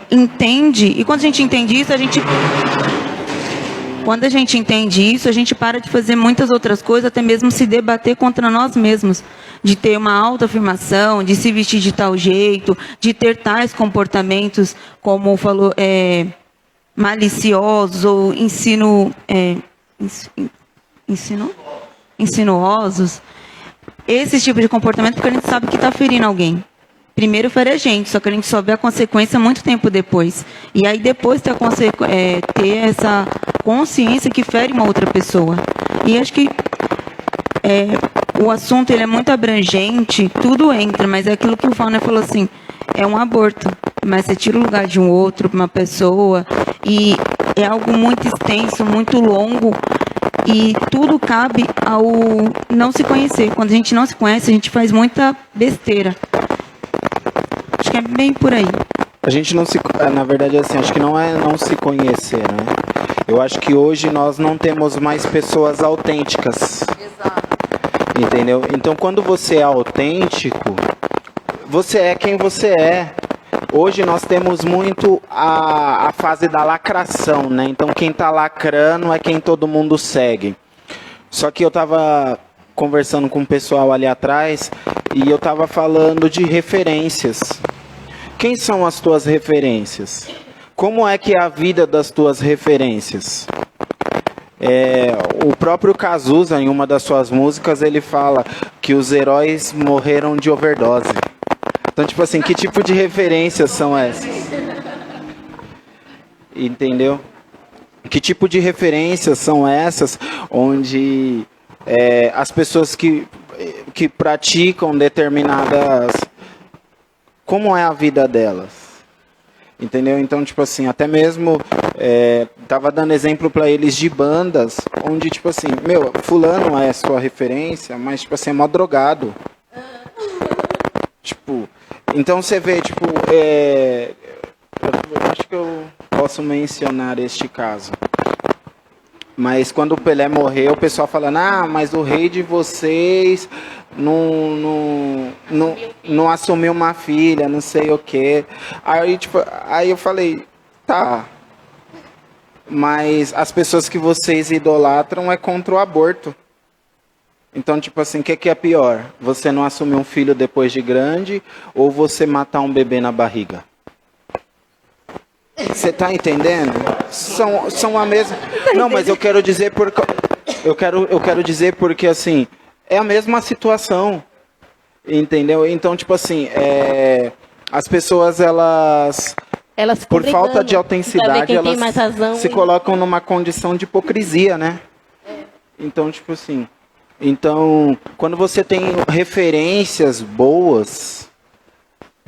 entende, e quando a gente entende isso, quando a gente entende isso, a gente para de fazer muitas outras coisas, até mesmo se debater contra nós mesmos, de ter uma autoafirmação, de se vestir de tal jeito, de ter tais comportamentos, como falou, maliciosos ou insinuosos. Esse tipo de comportamento, porque a gente sabe que está ferindo alguém. Primeiro fere a gente, só que a gente só vê a consequência muito tempo depois. E aí depois ter essa consciência que fere uma outra pessoa. E acho que o assunto ele é muito abrangente, tudo entra, mas é aquilo que o Fauner falou assim, é um aborto, mas você tira o lugar de um outro, uma pessoa, e é algo muito extenso, muito longo, e tudo cabe ao não se conhecer. Quando a gente não se conhece, a gente faz muita besteira. Acho que é bem por aí. A gente não se... Na verdade, assim, acho que não é não se conhecer, né? Eu acho que hoje nós não temos mais pessoas autênticas. Exato. Entendeu? Então, quando você é autêntico, você é quem você é. Hoje nós temos muito a fase da lacração, né? Então, quem tá lacrando é quem todo mundo segue. Só que eu tava conversando com o pessoal ali atrás e eu tava falando de referências. Quem são as tuas referências? Como é que é a vida das tuas referências? O próprio Cazuza, em uma das suas músicas, ele fala que os heróis morreram de overdose. Então, tipo assim, que tipo de referências são essas? Entendeu? Que tipo de referências são essas onde as pessoas que praticam determinadas... Como é a vida delas? Entendeu? Então, tipo assim, até mesmo tava dando exemplo para eles de bandas onde, tipo assim, fulano é sua referência, mas, tipo assim, é mó drogado. Tipo, então você vê, tipo, eu acho que eu posso mencionar este caso. Mas quando o Pelé morreu, o pessoal falando, mas o rei de vocês não assumiu uma filha, não sei o quê. Aí eu falei, tá. Mas as pessoas que vocês idolatram é contra o aborto. Então, tipo assim, o que é pior? Você não assumir um filho depois de grande ou você matar um bebê na barriga? Você tá entendendo? São a mesma... Não, mas eu quero dizer porque... Eu quero dizer porque, assim, é a mesma situação. Entendeu? Então, tipo assim, as pessoas, elas por falta de autenticidade, elas se colocam numa condição de hipocrisia, né? Então, tipo assim... Então, quando você tem referências boas,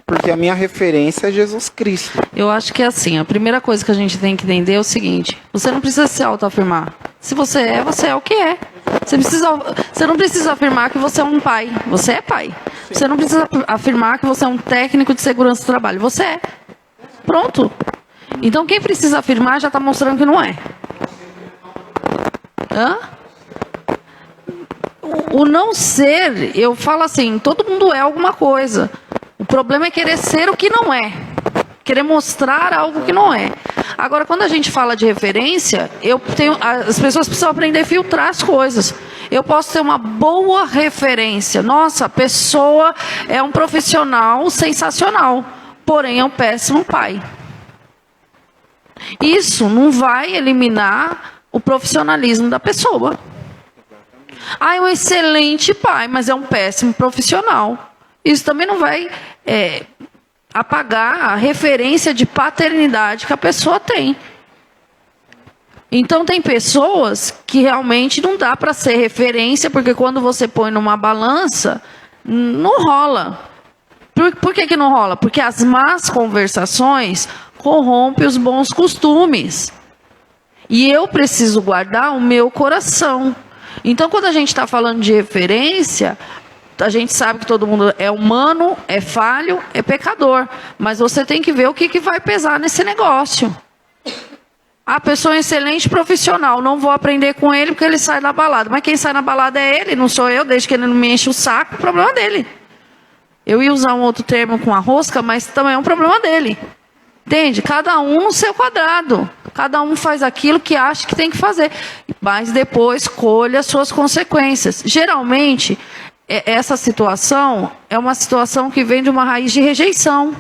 porque a minha referência é Jesus Cristo. Eu acho que é assim, a primeira coisa que a gente tem que entender é o seguinte: você não precisa se autoafirmar. Se você é o que é. Você não precisa afirmar que você é um pai. Você é pai. Você não precisa afirmar que você é um técnico de segurança do trabalho. Você é. Pronto. Então, quem precisa afirmar já está mostrando que não é. Hã? O não ser, eu falo assim, todo mundo é alguma coisa. O problema é querer ser o que não é. Querer mostrar algo que não é. Agora, quando a gente fala de referência, as pessoas precisam aprender a filtrar as coisas. Eu posso ter uma boa referência. Nossa, a pessoa é um profissional sensacional, porém é um péssimo pai. Isso não vai eliminar o profissionalismo da pessoa. É um excelente pai, mas é um péssimo profissional. Isso também não vai apagar a referência de paternidade que a pessoa tem. Então, tem pessoas que realmente não dá para ser referência, porque quando você põe numa balança, não rola. Por que não rola? Porque as más conversações corrompem os bons costumes. E eu preciso guardar o meu coração. Então, quando a gente está falando de referência, a gente sabe que todo mundo é humano, é falho, é pecador. Mas você tem que ver o que vai pesar nesse negócio. A pessoa é um excelente profissional, não vou aprender com ele porque ele sai da balada. Mas quem sai na balada é ele, não sou eu, desde que ele não me enche o saco, o problema é dele. Eu ia usar um outro termo com a rosca, mas também é um problema dele. Entende? Cada um no seu quadrado. Cada um faz aquilo que acha que tem que fazer. Mas depois colha as suas consequências. Geralmente, essa situação é uma situação que vem de uma raiz de rejeição.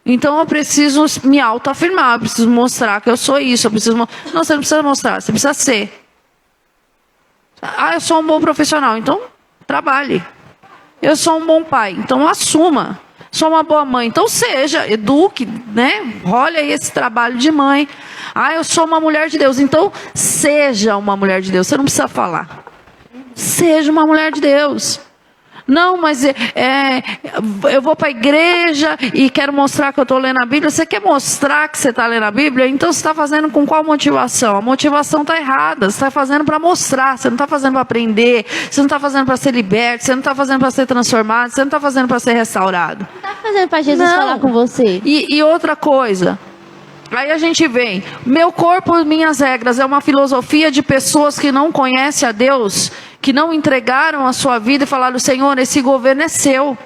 Então eu preciso me autoafirmar, eu preciso mostrar que eu sou isso. Não, você não precisa mostrar, você precisa ser. Eu sou um bom profissional, então trabalhe. Eu sou um bom pai, então assuma. Sou uma boa mãe, então seja, eduque, né? Olha aí esse trabalho de mãe. Eu sou uma mulher de Deus, então seja uma mulher de Deus. Você não precisa falar. Seja uma mulher de Deus. Não, mas eu vou para a igreja e quero mostrar que eu estou lendo a Bíblia. Você quer mostrar que você está lendo a Bíblia? Então você está fazendo com qual motivação? A motivação está errada. Você está fazendo para mostrar. Você não está fazendo para aprender. Você não está fazendo para ser liberto. Você não está fazendo para ser transformado. Você não está fazendo para ser restaurado. Não está fazendo para Jesus falar com você. E outra coisa. Aí a gente vem, meu corpo, minhas regras, é uma filosofia de pessoas que não conhecem a Deus, que não entregaram a sua vida e falaram, Senhor, esse governo é seu.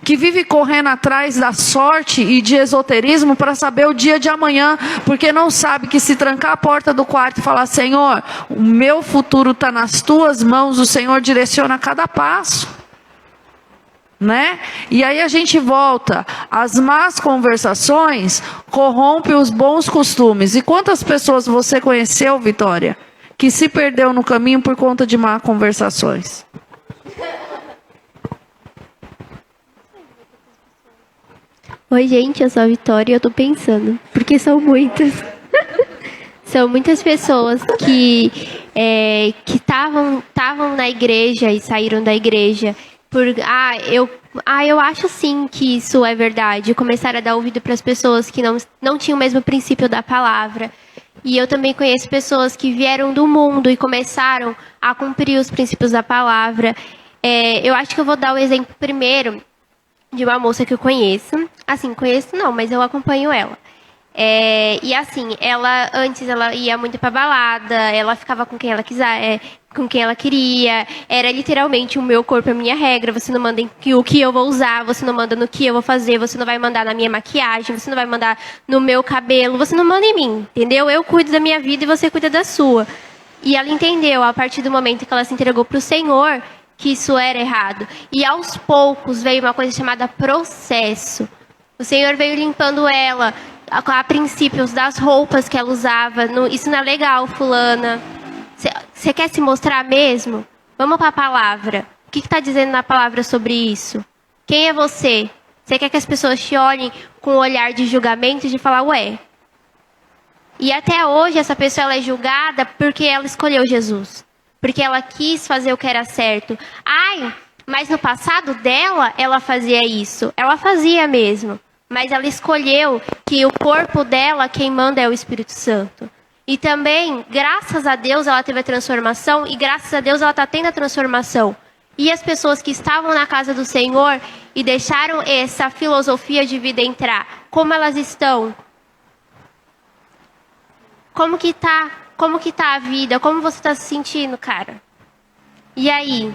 Que vive correndo atrás da sorte e de esoterismo para saber o dia de amanhã, porque não sabe que se trancar a porta do quarto e falar, Senhor, o meu futuro está nas tuas mãos, o Senhor direciona cada passo. Né? E aí a gente volta, as más conversações corrompem os bons costumes. E quantas pessoas você conheceu, Vitória, que se perdeu no caminho por conta de más conversações? Oi, gente, eu sou a Vitória e eu tô pensando, porque são muitas. São muitas pessoas que estavam na igreja e saíram da igreja. Eu acho sim que isso é verdade. Começaram a dar ouvido para as pessoas que não tinham o mesmo princípio da palavra. E eu também conheço pessoas que vieram do mundo e começaram a cumprir os princípios da palavra. Eu acho que eu vou dar o exemplo primeiro de uma moça que eu conheço. Assim, conheço não, mas eu acompanho ela. E assim, antes ela ia muito pra balada, ela ficava com quem ela quiser, com quem ela queria. Era literalmente o meu corpo, a minha regra. Você não manda o que eu vou usar, você não manda no que eu vou fazer, você não vai mandar na minha maquiagem, você não vai mandar no meu cabelo, você não manda em mim, entendeu? Eu cuido da minha vida e você cuida da sua. E ela entendeu, a partir do momento que ela se entregou pro Senhor, que isso era errado. E aos poucos veio uma coisa chamada processo. O Senhor veio limpando ela, a princípios das roupas que ela usava. Isso não é legal, fulana. Você quer se mostrar mesmo? Vamos para a palavra. O que está dizendo na palavra sobre isso? Quem é você? Você quer que as pessoas te olhem com um olhar de julgamento e de falar, ué? E até hoje essa pessoa ela é julgada porque ela escolheu Jesus. Porque ela quis fazer o que era certo. Mas no passado dela, ela fazia isso. Ela fazia mesmo. Mas ela escolheu que o corpo dela, quem manda é o Espírito Santo. E também, graças a Deus, ela teve a transformação. E graças a Deus, ela está tendo a transformação. E as pessoas que estavam na casa do Senhor e deixaram essa filosofia de vida entrar, como elas estão? Como que tá a vida? Como você está se sentindo, cara? E aí?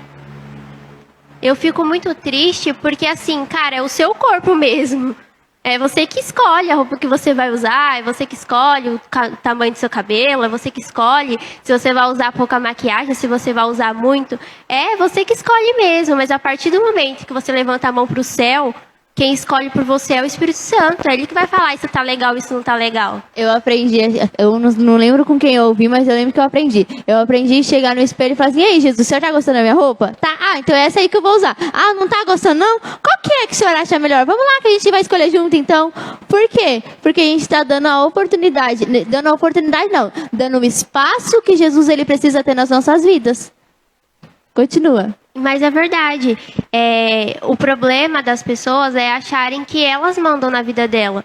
Eu fico muito triste porque, assim, cara, é o seu corpo mesmo. É você que escolhe a roupa que você vai usar, é você que escolhe o tamanho do seu cabelo, é você que escolhe se você vai usar pouca maquiagem, se você vai usar muito. É você que escolhe mesmo, mas a partir do momento que você levanta a mão para o céu, quem escolhe por você é o Espírito Santo. É ele que vai falar isso tá legal, isso não tá legal. Eu aprendi, eu não lembro com quem eu ouvi, mas eu lembro que eu aprendi. Eu aprendi a chegar no espelho e falar assim, e aí, Jesus, o senhor tá gostando da minha roupa? Tá, então é essa aí que eu vou usar. Não tá gostando não? Qual que é que o senhor acha melhor? Vamos lá que a gente vai escolher junto então. Por quê? Porque a gente tá dando a oportunidade, dando o espaço que Jesus ele precisa ter nas nossas vidas. Continua. Mas é verdade. O problema das pessoas é acharem que elas mandam na vida dela.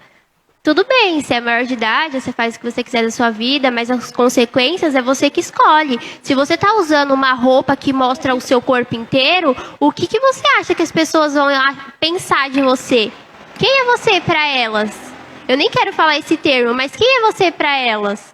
Tudo bem, se é maior de idade, você faz o que você quiser da sua vida, mas as consequências é você que escolhe. Se você está usando uma roupa que mostra o seu corpo inteiro, o que você acha que as pessoas vão pensar de você? Quem é você para elas? Eu nem quero falar esse termo, mas quem é você para elas?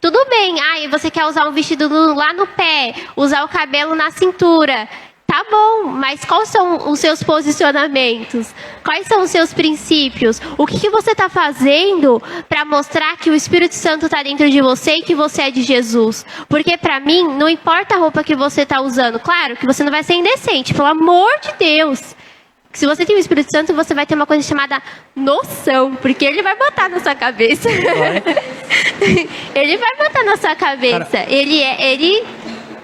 Tudo bem, você quer usar um vestido lá no pé, usar o cabelo na cintura. Tá bom, mas quais são os seus posicionamentos? Quais são os seus princípios? O que você está fazendo para mostrar que o Espírito Santo está dentro de você e que você é de Jesus? Porque para mim, não importa a roupa que você está usando. Claro que você não vai ser indecente, pelo amor de Deus. Se você tem o Espírito Santo, você vai ter uma coisa chamada noção, porque ele vai botar na sua cabeça. Ele vai botar na sua cabeça. Cara, ele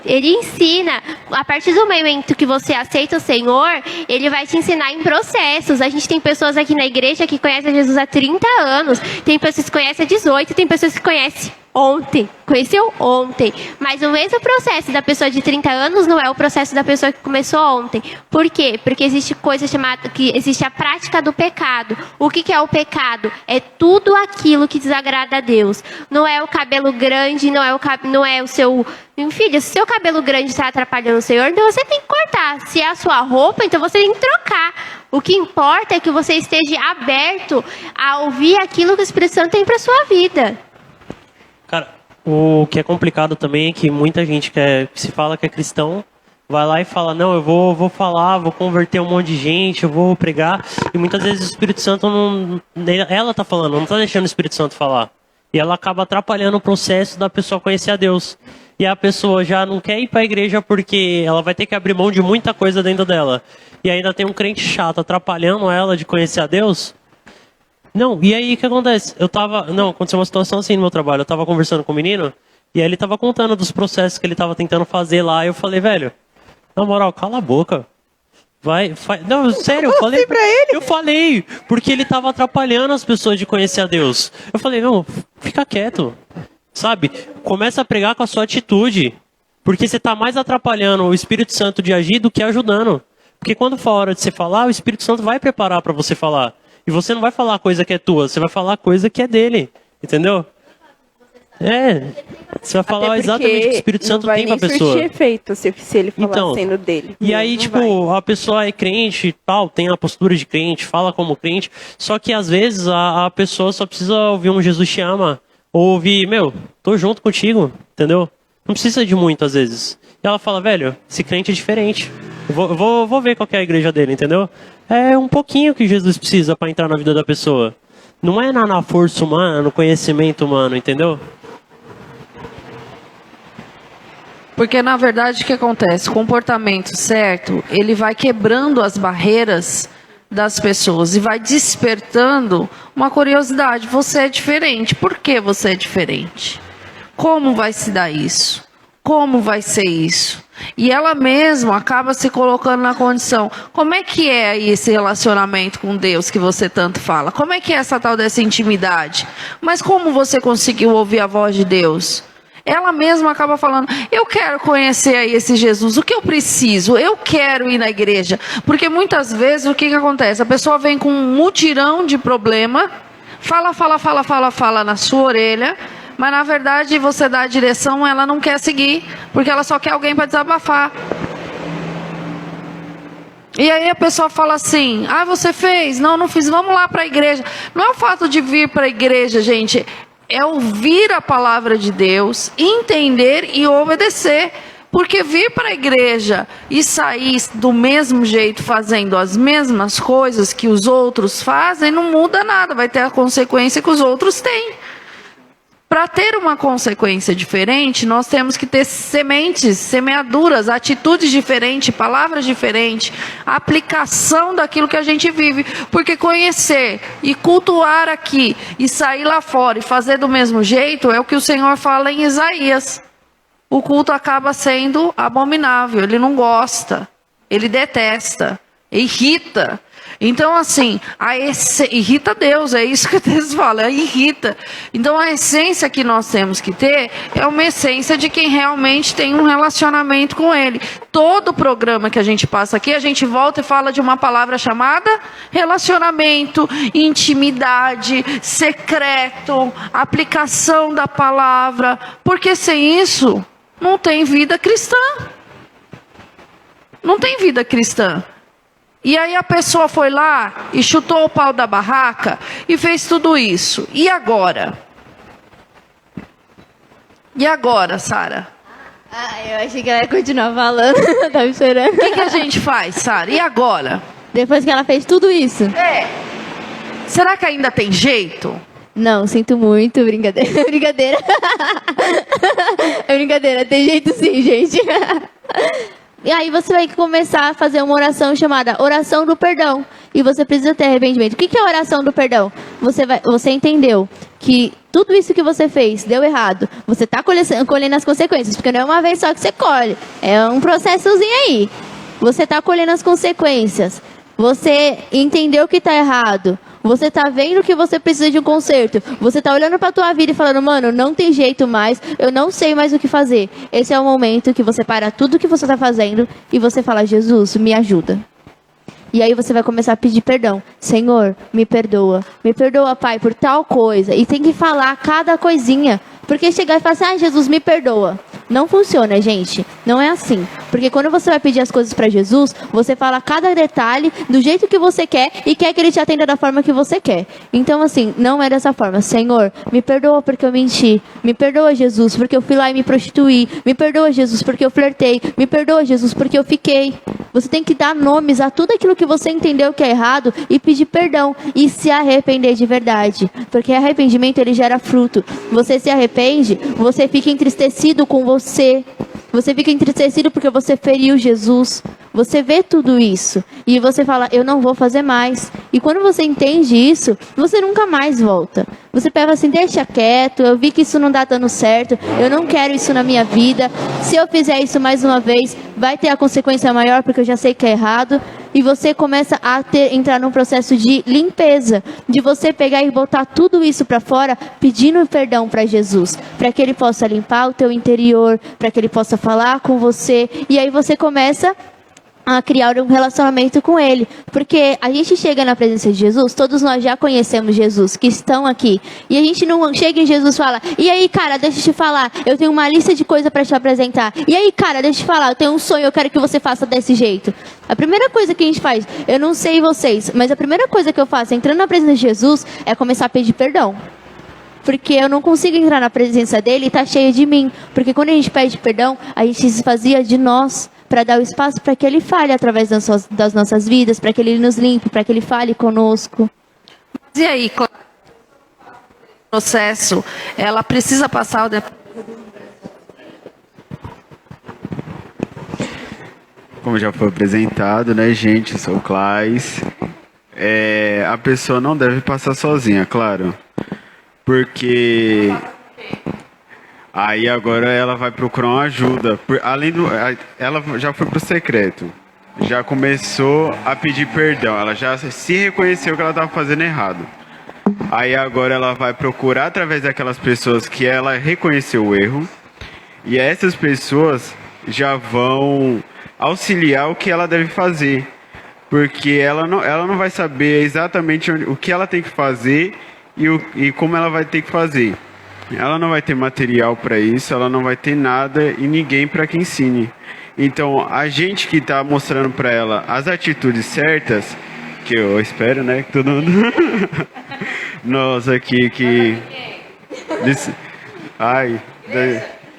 ensina. A partir do momento que você aceita o Senhor, ele vai te ensinar em processos. A gente tem pessoas aqui na igreja que conhecem Jesus há 30 anos. Tem pessoas que conhecem há 18, tem pessoas que conhecem conheceu ontem. Mas o mesmo processo da pessoa de 30 anos não é o processo da pessoa que começou ontem. Por quê? Porque existe coisa chamada, que existe a prática do pecado. O que é o pecado? É tudo aquilo que desagrada a Deus. Não é o cabelo grande, não é o seu... Filha, se o seu cabelo grande está atrapalhando o Senhor, então você tem que cortar. Se é a sua roupa, então você tem que trocar. O que importa é que você esteja aberto a ouvir aquilo que o Espírito Santo tem para sua vida. Cara, o que é complicado também é que muita gente que se fala que é cristão vai lá e fala, não, eu vou falar, vou converter um monte de gente, eu vou pregar. E muitas vezes o Espírito Santo não... Ela tá falando, não tá deixando o Espírito Santo falar. E ela acaba atrapalhando o processo da pessoa conhecer a Deus. E a pessoa já não quer ir para a igreja porque ela vai ter que abrir mão de muita coisa dentro dela. E ainda tem um crente chato atrapalhando ela de conhecer a Deus. Não, e aí o que acontece? Aconteceu uma situação assim no meu trabalho. Eu tava conversando com o menino e aí ele tava contando dos processos que ele tava tentando fazer lá. E eu falei, velho, na moral, cala a boca. Não, sério, eu falei, porque ele tava atrapalhando as pessoas de conhecer a Deus. Eu falei, não, fica quieto. Sabe? Começa a pregar com a sua atitude. Porque você tá mais atrapalhando o Espírito Santo de agir do que ajudando. Porque quando for a hora de você falar, o Espírito Santo vai preparar para você falar. E você não vai falar coisa que é tua, você vai falar coisa que é dele. Entendeu? Você vai falar Até exatamente o que o Espírito Santo tem pra não vai nem pessoa. surtir efeito se ele falar Então, sendo dele. E aí, Não tipo, vai. a pessoa é crente e tal, tem a postura de crente, fala como crente, só que às vezes a pessoa só precisa ouvir um Jesus te ama, ou ouvir, tô junto contigo, entendeu? Não precisa de muito, às vezes. E ela fala, velho, esse crente é diferente. Vou ver qual que é a igreja dele, entendeu? É um pouquinho que Jesus precisa para entrar na vida da pessoa. Não é na força humana, no conhecimento humano, entendeu? Porque, na verdade, o que acontece? O comportamento certo, ele vai quebrando as barreiras das pessoas e vai despertando uma curiosidade. Você é diferente. Por que você é diferente? Como vai se dar isso? Como vai ser isso? E ela mesma acaba se colocando na condição. Como é que é aí esse relacionamento com Deus que você tanto fala? Como é que é essa tal dessa intimidade? Mas como você conseguiu ouvir a voz de Deus? Ela mesma acaba falando, eu quero conhecer aí esse Jesus, o que eu preciso? Eu quero ir na igreja. Porque muitas vezes, o que acontece? A pessoa vem com um mutirão de problema, fala na sua orelha, mas na verdade você dá a direção, ela não quer seguir, porque ela só quer alguém para desabafar. E aí a pessoa fala assim, você fez? Não fiz, vamos lá para a igreja. Não é o fato de vir para a igreja, gente, é ouvir a palavra de Deus, entender e obedecer. Porque vir para a igreja e sair do mesmo jeito, fazendo as mesmas coisas que os outros fazem, não muda nada, vai ter a consequência que os outros têm. Para ter uma consequência diferente, nós temos que ter sementes, semeaduras, atitudes diferentes, palavras diferentes, aplicação daquilo que a gente vive. Porque conhecer e cultuar aqui, e sair lá fora e fazer do mesmo jeito, é o que o Senhor fala em Isaías. O culto acaba sendo abominável, ele não gosta, ele detesta, irrita. Então, assim, irrita Deus, é isso que o texto fala, irrita. Então, a essência que nós temos que ter é uma essência de quem realmente tem um relacionamento com Ele. Todo programa que a gente passa aqui, a gente volta e fala de uma palavra chamada relacionamento, intimidade, secreto, aplicação da palavra. Porque sem isso, não tem vida cristã. Não tem vida cristã. E aí a pessoa foi lá e chutou o pau da barraca e fez tudo isso. E agora? E agora, Sara? Eu achei que ela ia continuar falando. Tava esperando. O que a gente faz, Sara? E agora? Depois que ela fez tudo isso? Será que ainda tem jeito? Não, sinto muito. Brincadeira. Brincadeira. É brincadeira. Tem jeito sim, gente. E aí você vai começar a fazer uma oração chamada oração do perdão. E você precisa ter arrependimento. O que é a oração do perdão? Você entendeu que tudo isso que você fez deu errado. Você está colhendo as consequências. Porque não é uma vez só que você colhe. É um processozinho aí. Você está colhendo as consequências. Você entendeu que está errado. Você está vendo que você precisa de um conserto. Você está olhando para a tua vida e falando, mano, não tem jeito mais, eu não sei mais o que fazer. Esse é o momento que você para tudo que você está fazendo e você fala, Jesus, me ajuda. E aí você vai começar a pedir perdão. Senhor, me perdoa. Me perdoa, Pai, por tal coisa. E tem que falar cada coisinha. Porque chegar e falar assim, Jesus, me perdoa. Não funciona, gente. Não é assim. Porque quando você vai pedir as coisas para Jesus, você fala cada detalhe do jeito que você quer e quer que Ele te atenda da forma que você quer. Então, assim, não é dessa forma. Senhor, me perdoa porque eu menti. Me perdoa, Jesus, porque eu fui lá e me prostituí. Me perdoa, Jesus, porque eu flertei. Me perdoa, Jesus, porque eu fiquei. Você tem que dar nomes a tudo aquilo que você entendeu que é errado e pedir perdão. E se arrepender de verdade. Porque arrependimento, ele gera fruto. Você se arrepende, você fica entristecido com você. Você fica entristecido porque você feriu Jesus. Você vê tudo isso. E você fala, eu não vou fazer mais. E quando você entende isso, você nunca mais volta. Você pega assim, deixa quieto, eu vi que isso não dá dando certo, eu não quero isso na minha vida. Se eu fizer isso mais uma vez, vai ter a consequência maior porque eu já sei que é errado. E você começa a entrar num processo de limpeza, de você pegar e botar tudo isso para fora, pedindo perdão para Jesus, para que Ele possa limpar o teu interior, para que Ele possa falar com você. E aí você começa a criar um relacionamento com Ele. Porque a gente chega na presença de Jesus, todos nós já conhecemos Jesus, que estão aqui. E a gente não chega em Jesus e fala, e aí, cara, deixa eu te falar, eu tenho uma lista de coisas para te apresentar. E aí, cara, deixa eu te falar, eu tenho um sonho, eu quero que você faça desse jeito. A primeira coisa que a gente faz, eu não sei vocês, mas a primeira coisa que eu faço entrando na presença de Jesus é começar a pedir perdão. Porque eu não consigo entrar na presença dele e tá cheio de mim. Porque quando a gente pede perdão, a gente se esvazia de nós para dar o espaço para que ele fale através das nossas vidas, para que ele nos limpe, para que ele fale conosco. Mas e aí, o processo, ela precisa passar o... Como já foi apresentado, né, gente, eu sou o Claes. A pessoa não deve passar sozinha, claro. Porque aí agora ela vai procurar uma ajuda. Ela já foi pro secreto. Já começou a pedir perdão. Ela já se reconheceu que ela estava fazendo errado. Aí agora ela vai procurar através daquelas pessoas que ela reconheceu o erro. E essas pessoas já vão auxiliar o que ela deve fazer. Porque ela não vai saber exatamente o que ela tem que fazer e como ela vai ter que fazer. Ela não vai ter material para isso, ela não vai ter nada e ninguém para que ensine. Então, a gente que está mostrando para ela as atitudes certas, que eu espero, né, que todo mundo... Nós aqui que...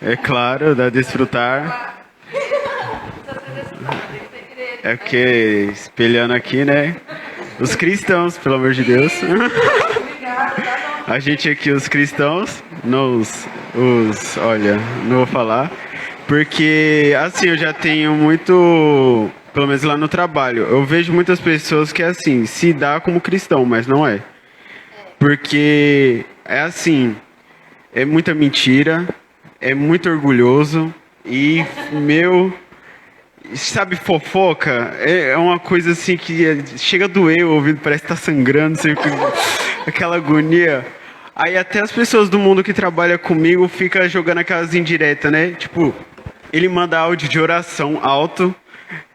é claro, da desfrutar. É porque, espelhando aqui, né, os cristãos, pelo amor de Deus. A gente aqui, os cristãos, olha, não vou falar, porque assim, eu já tenho muito, pelo menos lá no trabalho, eu vejo muitas pessoas que assim, se dá como cristão, mas não é. Porque é assim, é muita mentira, é muito orgulhoso e, sabe, fofoca? É uma coisa assim que chega a doer o ouvido, parece que tá sangrando, sempre aquela agonia. Aí até as pessoas do mundo que trabalham comigo ficam jogando aquelas indiretas, né? Tipo, ele manda áudio de oração alto,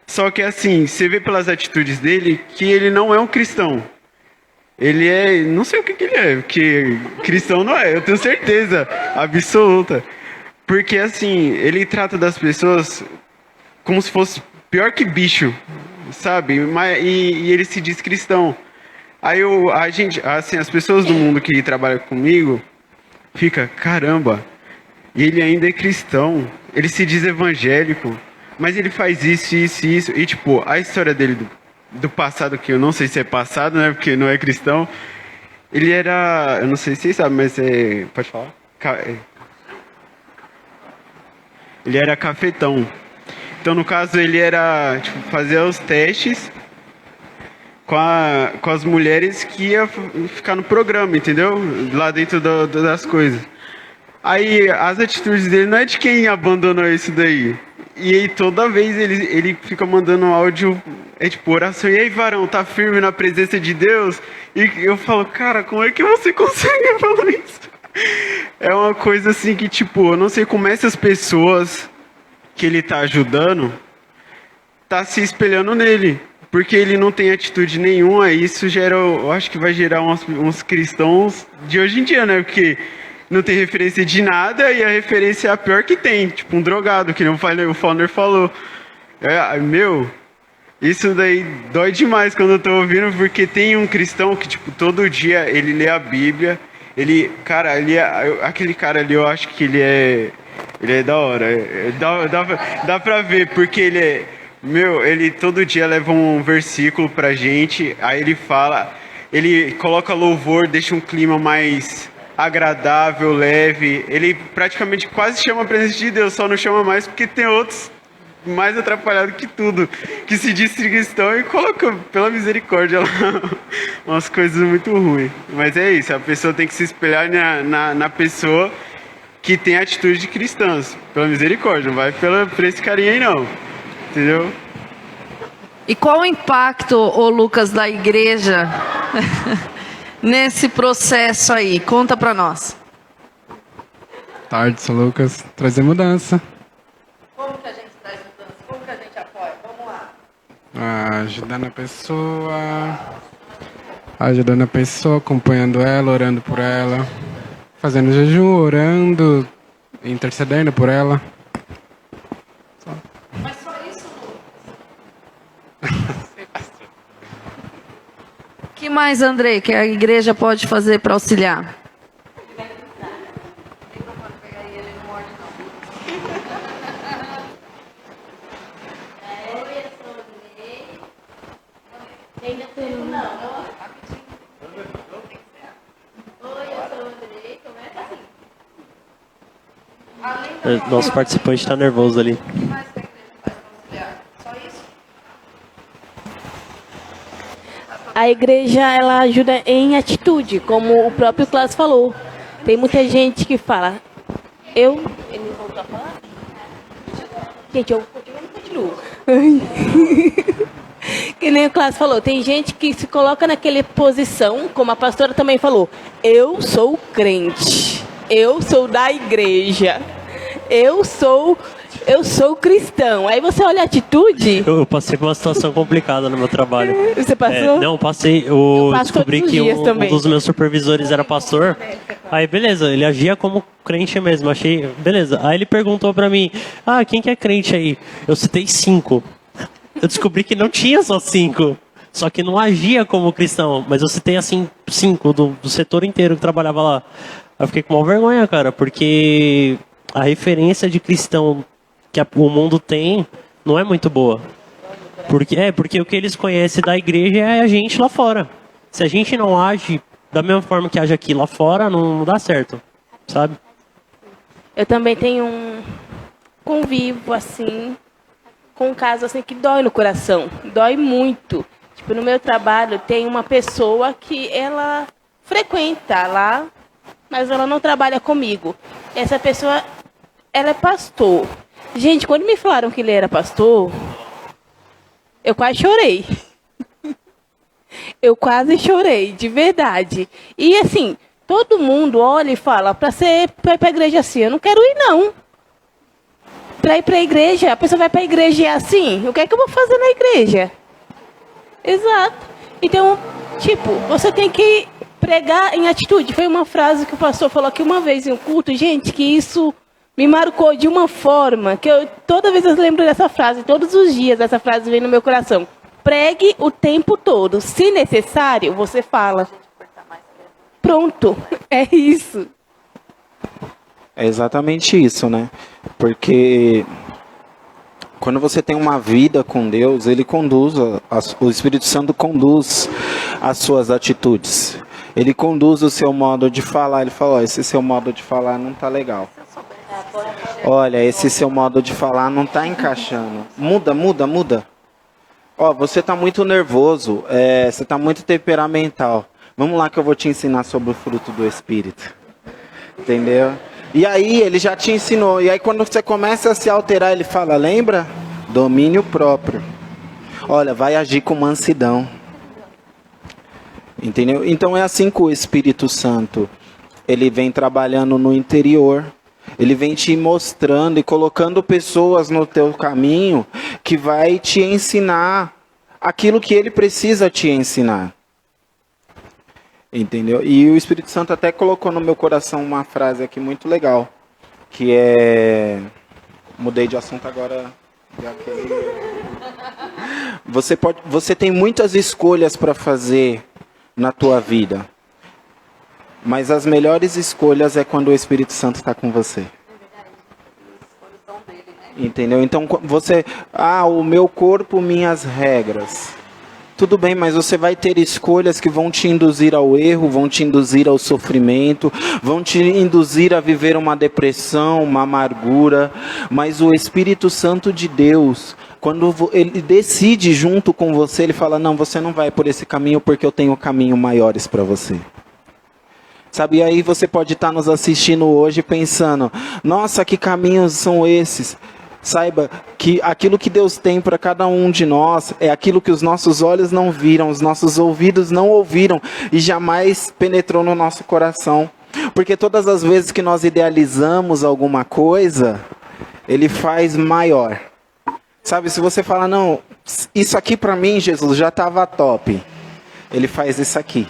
só que assim, você vê pelas atitudes dele que ele não é um cristão. Ele é, não sei o que ele é, porque cristão não é, eu tenho certeza absoluta. Porque assim, ele trata das pessoas como se fosse pior que bicho, sabe? E ele se diz cristão. Aí as pessoas do mundo que trabalham comigo fica, caramba, ele ainda é cristão, ele se diz evangélico, mas ele faz isso. E tipo, a história dele do passado, que eu não sei se é passado, né? Porque não é cristão. Ele era, eu não sei se vocês sabem, mas pode falar? Ele era cafetão. Então, no caso, ele era, tipo, fazer os testes com as mulheres que ia ficar no programa, entendeu? Lá dentro das coisas. Aí, as atitudes dele não é de quem abandonou isso daí. E aí, toda vez, ele fica mandando áudio, tipo, oração. E aí, varão, tá firme na presença de Deus? E eu falo, cara, como é que você consegue falar isso? É uma coisa assim que, tipo, eu não sei como essas pessoas que ele tá ajudando tá se espelhando nele. Porque ele não tem atitude nenhuma, e isso gera, eu acho que vai gerar uns cristãos de hoje em dia, né? Porque não tem referência de nada e a referência é a pior que tem, tipo um drogado, que nem o Fauner falou. Isso daí dói demais quando eu tô ouvindo, porque tem um cristão que, tipo, todo dia ele lê a Bíblia, aquele cara ali, eu acho que ele é da hora, dá pra ver, porque ele todo dia leva um versículo pra gente, aí ele fala, ele coloca louvor, deixa um clima mais agradável, leve, ele praticamente quase chama a presença de Deus, só não chama mais porque tem outros mais atrapalhados que tudo, que se diz cristão e coloca, pela misericórdia, lá, umas coisas muito ruins. Mas é isso, a pessoa tem que se espelhar na pessoa que tem atitude de cristãs, pela misericórdia, não vai por esse carinha aí não. Entendeu? E qual o impacto, Lucas, da igreja nesse processo aí? Conta pra nós. Tarde, sou Lucas. Trazer mudança. Como que a gente traz mudança? Como que a gente apoia? Vamos lá. Ajudando a pessoa, acompanhando ela, orando por ela, fazendo jejum, orando, intercedendo por ela. Mas só isso, O que mais, Andrei, que a igreja pode fazer para auxiliar? Nosso participante está nervoso ali. A igreja, ela ajuda em atitude, como o próprio Cláudio falou. Tem muita gente que fala, ele voltou a falar? Gente, eu continuo. Que nem o Cláudio falou, tem gente que se coloca naquela posição, como a pastora também falou, eu sou crente, eu sou da igreja, eu sou cristão. Aí você olha a atitude. Eu passei por uma situação complicada no meu trabalho. Você passou? Não, passei. Eu descobri que um dos meus supervisores era pastor. Aí, beleza, ele agia como crente mesmo. Achei, beleza. Aí ele perguntou pra mim: quem que é crente aí? Eu citei 5. Eu descobri que não tinha só 5. Só que não agia como cristão. Mas eu citei, assim, 5 do setor inteiro que trabalhava lá. Aí eu fiquei com uma vergonha, cara, porque a referência de cristão que o mundo tem não é muito boa. Porque o que eles conhecem da igreja é a gente lá fora. Se a gente não age da mesma forma que age aqui lá fora, não dá certo, sabe? Eu também tenho um convívio, assim, com um caso assim, que dói no coração. Dói muito. Tipo, no meu trabalho tem uma pessoa que ela frequenta lá, mas ela não trabalha comigo. Essa pessoa, ela é pastor. Gente, quando me falaram que ele era pastor, eu quase chorei. Eu quase chorei, de verdade. E assim, todo mundo olha e fala, para ir para a igreja assim, eu não quero ir não. Para ir para a igreja, a pessoa vai para a igreja e é assim, o que é que eu vou fazer na igreja? Exato. Então, tipo, você tem que pregar em atitude. Foi uma frase que o pastor falou aqui uma vez em um culto, gente, que isso me marcou de uma forma que toda vez eu lembro dessa frase, todos os dias essa frase vem no meu coração. Pregue o tempo todo. Se necessário, você fala. Pronto. É isso. É exatamente isso, né? Porque quando você tem uma vida com Deus, Ele conduz, o Espírito Santo conduz as suas atitudes. Ele conduz o seu modo de falar. Ele fala, esse seu modo de falar não tá legal. Olha, esse seu modo de falar não tá encaixando. Muda. Você tá muito nervoso, você tá muito temperamental. Vamos lá que eu vou te ensinar sobre o fruto do Espírito. Entendeu? E aí, ele já te ensinou. E aí, quando você começa a se alterar, ele fala, lembra? Domínio próprio. Olha, vai agir com mansidão. Entendeu? Então, é assim que o Espírito Santo, ele vem trabalhando no interior. Ele vem te mostrando e colocando pessoas no teu caminho que vai te ensinar aquilo que ele precisa te ensinar. Entendeu? E o Espírito Santo até colocou no meu coração uma frase aqui muito legal, que é... Mudei de assunto agora. Você tem muitas escolhas para fazer na tua vida. Mas as melhores escolhas é quando o Espírito Santo está com você. Entendeu? Então você... o meu corpo, minhas regras. Tudo bem, mas você vai ter escolhas que vão te induzir ao erro, vão te induzir ao sofrimento, vão te induzir a viver uma depressão, uma amargura. Mas o Espírito Santo de Deus, quando ele decide junto com você, ele fala, não, você não vai por esse caminho porque eu tenho caminhos maiores para você. Sabe, e aí você pode estar nos assistindo hoje pensando, nossa, que caminhos são esses? Saiba que aquilo que Deus tem para cada um de nós é aquilo que os nossos olhos não viram, os nossos ouvidos não ouviram e jamais penetrou no nosso coração. Porque todas as vezes que nós idealizamos alguma coisa, Ele faz maior. Sabe, se você fala, não, isso aqui para mim, Jesus, já estava top. Ele faz isso aqui.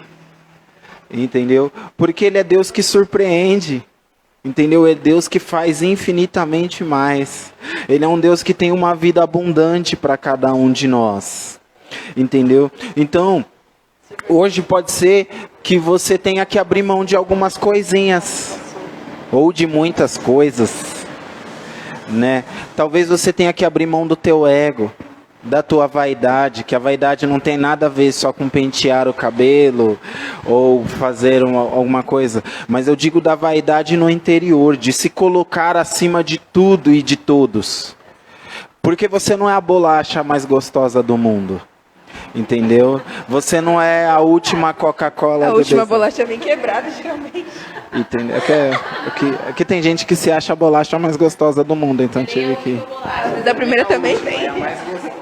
Entendeu? Porque ele é Deus que surpreende. Entendeu? É Deus que faz infinitamente mais. Ele é um Deus que tem uma vida abundante para cada um de nós. Entendeu? Então, hoje pode ser que você tenha que abrir mão de algumas coisinhas. Ou de muitas coisas. Né? Talvez você tenha que abrir mão do teu ego. Da tua vaidade, que a vaidade não tem nada a ver só com pentear o cabelo ou fazer alguma coisa, mas eu digo da vaidade no interior, de se colocar acima de tudo e de todos, porque você não é a bolacha mais gostosa do mundo, entendeu? Você não é a última Coca-Cola A do última deserto. bolacha vem quebrada, geralmente. Entendeu? Aqui tem gente que se acha a bolacha mais gostosa do mundo, então tive que... Às vezes a primeira também tem.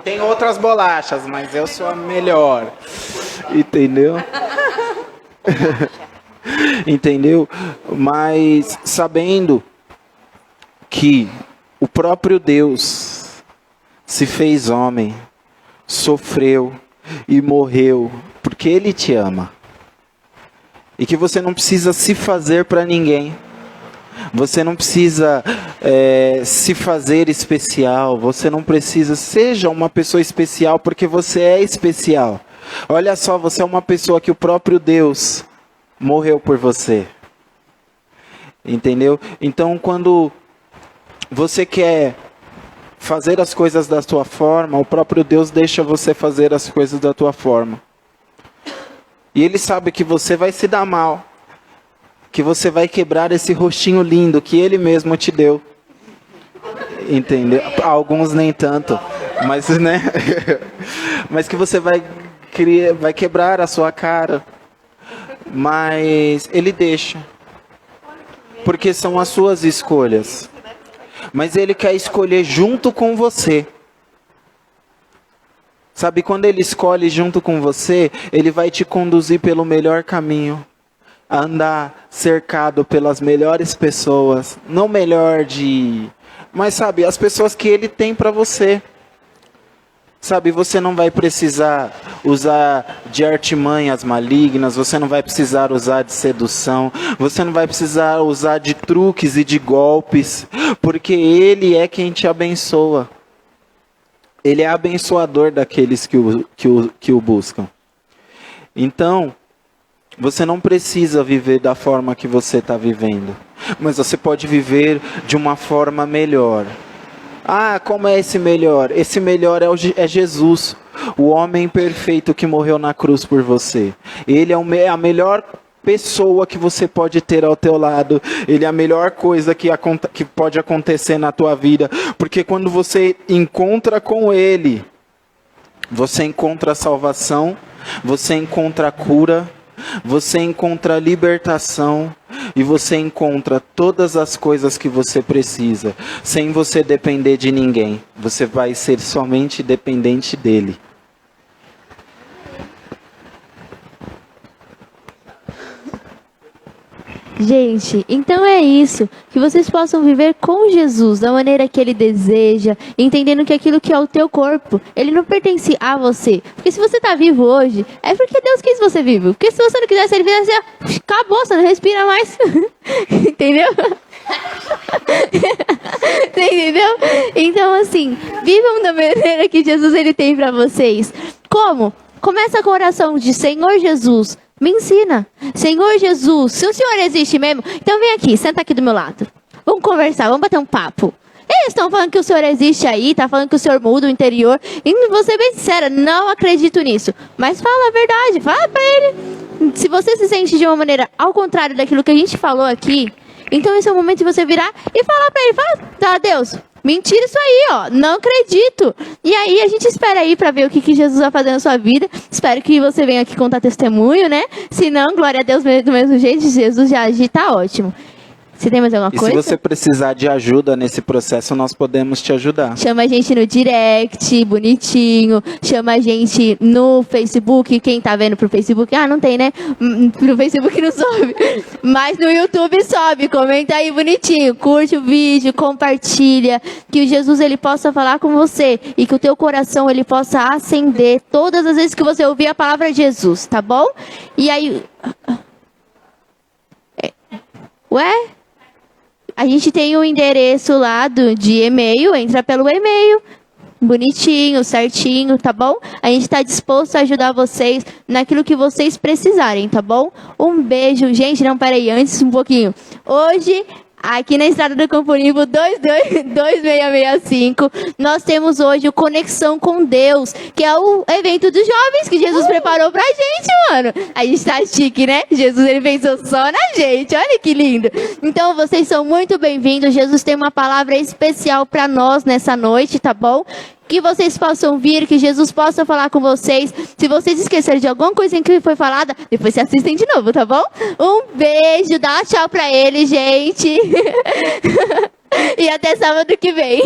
Tem outras bolachas, mas eu sou a melhor. Entendeu? Entendeu? Mas sabendo que o próprio Deus se fez homem, sofreu e morreu, porque Ele te ama. E que você não precisa se fazer para ninguém. Você não precisa se fazer especial. Você não precisa. Seja uma pessoa especial, porque você é especial. Olha só, você é uma pessoa que o próprio Deus morreu por você. Entendeu? Então, quando você quer fazer as coisas da sua forma, o próprio Deus deixa você fazer as coisas da tua forma. E Ele sabe que você vai se dar mal. Que você vai quebrar esse rostinho lindo que Ele mesmo te deu. Entendeu? Alguns nem tanto. Mas, né? Mas que você vai quebrar a sua cara. Mas Ele deixa. Porque são as suas escolhas. Mas Ele quer escolher junto com você. Sabe, quando Ele escolhe junto com você, Ele vai te conduzir pelo melhor caminho. A andar cercado pelas melhores pessoas. Não melhor de... Mas sabe, as pessoas que Ele tem para você. Sabe, você não vai precisar usar de artimanhas malignas. Você não vai precisar usar de sedução. Você não vai precisar usar de truques e de golpes. Porque Ele é quem te abençoa. Ele é abençoador daqueles que o buscam. Então, você não precisa viver da forma que você está vivendo. Mas você pode viver de uma forma melhor. Ah, como é esse melhor? Esse melhor é Jesus. O homem perfeito que morreu na cruz por você. Ele é a melhor pessoa que você pode ter ao teu lado. Ele é a melhor coisa que pode acontecer na tua vida. Porque quando você encontra com Ele, você encontra salvação, você encontra cura, você encontra libertação e você encontra todas as coisas que você precisa, sem você depender de ninguém. Você vai ser somente dependente dEle. Gente, então é isso. Que vocês possam viver com Jesus da maneira que Ele deseja, entendendo que aquilo que é o teu corpo, ele não pertence a você. Porque se você está vivo hoje, é porque Deus quis você vivo. Porque se você não quisesse, Ele fizesse, acabou, você não respira mais. Entendeu? Entendeu? Então, assim, vivam da maneira que Jesus ele tem para vocês. Como? Começa com a oração de Senhor Jesus, me ensina. Senhor Jesus, se o Senhor existe mesmo, então vem aqui, senta aqui do meu lado. Vamos conversar, vamos bater um papo. Eles estão falando que o Senhor existe aí, tá falando que o Senhor muda o interior. E vou ser bem sincera, não acredito nisso. Mas fala a verdade, fala pra ele. Se você se sente de uma maneira ao contrário daquilo que a gente falou aqui, então esse é o momento de você virar e falar pra ele, fala, tá, Deus, mentira isso aí, ó, não acredito. E aí a gente espera aí pra ver o que Jesus vai fazer na sua vida. Espero que você venha aqui contar testemunho, né? Se não, glória a Deus do mesmo jeito, Jesus já agir, tá ótimo. Você tem mais alguma E coisa? se você precisar de ajuda nesse processo, nós podemos te ajudar. Chama a gente no direct, bonitinho. Chama a gente no Facebook. Quem tá vendo pro Facebook? Ah, não tem, né? Pro Facebook não sobe. Mas no YouTube sobe. Comenta aí bonitinho. Curte o vídeo, compartilha. Que o Jesus, ele possa falar com você. E que o teu coração, ele possa acender todas as vezes que você ouvir a palavra de Jesus, tá bom? E aí... Ué? A gente tem o endereço lá de e-mail, entra pelo e-mail, bonitinho, certinho, tá bom? A gente está disposto a ajudar vocês naquilo que vocês precisarem, tá bom? Um beijo. Gente, não, peraí, antes um pouquinho. Hoje, aqui na Estrada do Campo Limpo 2665, nós temos hoje o Conexão com Deus, que é o evento dos jovens que Jesus preparou pra gente, mano. A gente tá chique, né? Jesus, ele pensou só na gente, olha que lindo. Então, vocês são muito bem-vindos. Jesus tem uma palavra especial pra nós nessa noite, tá bom? Que vocês possam vir, que Jesus possa falar com vocês. Se vocês esquecerem de alguma coisa que foi falada, depois se assistem de novo, tá bom? Um beijo, dá tchau pra ele, gente. E até sábado que vem.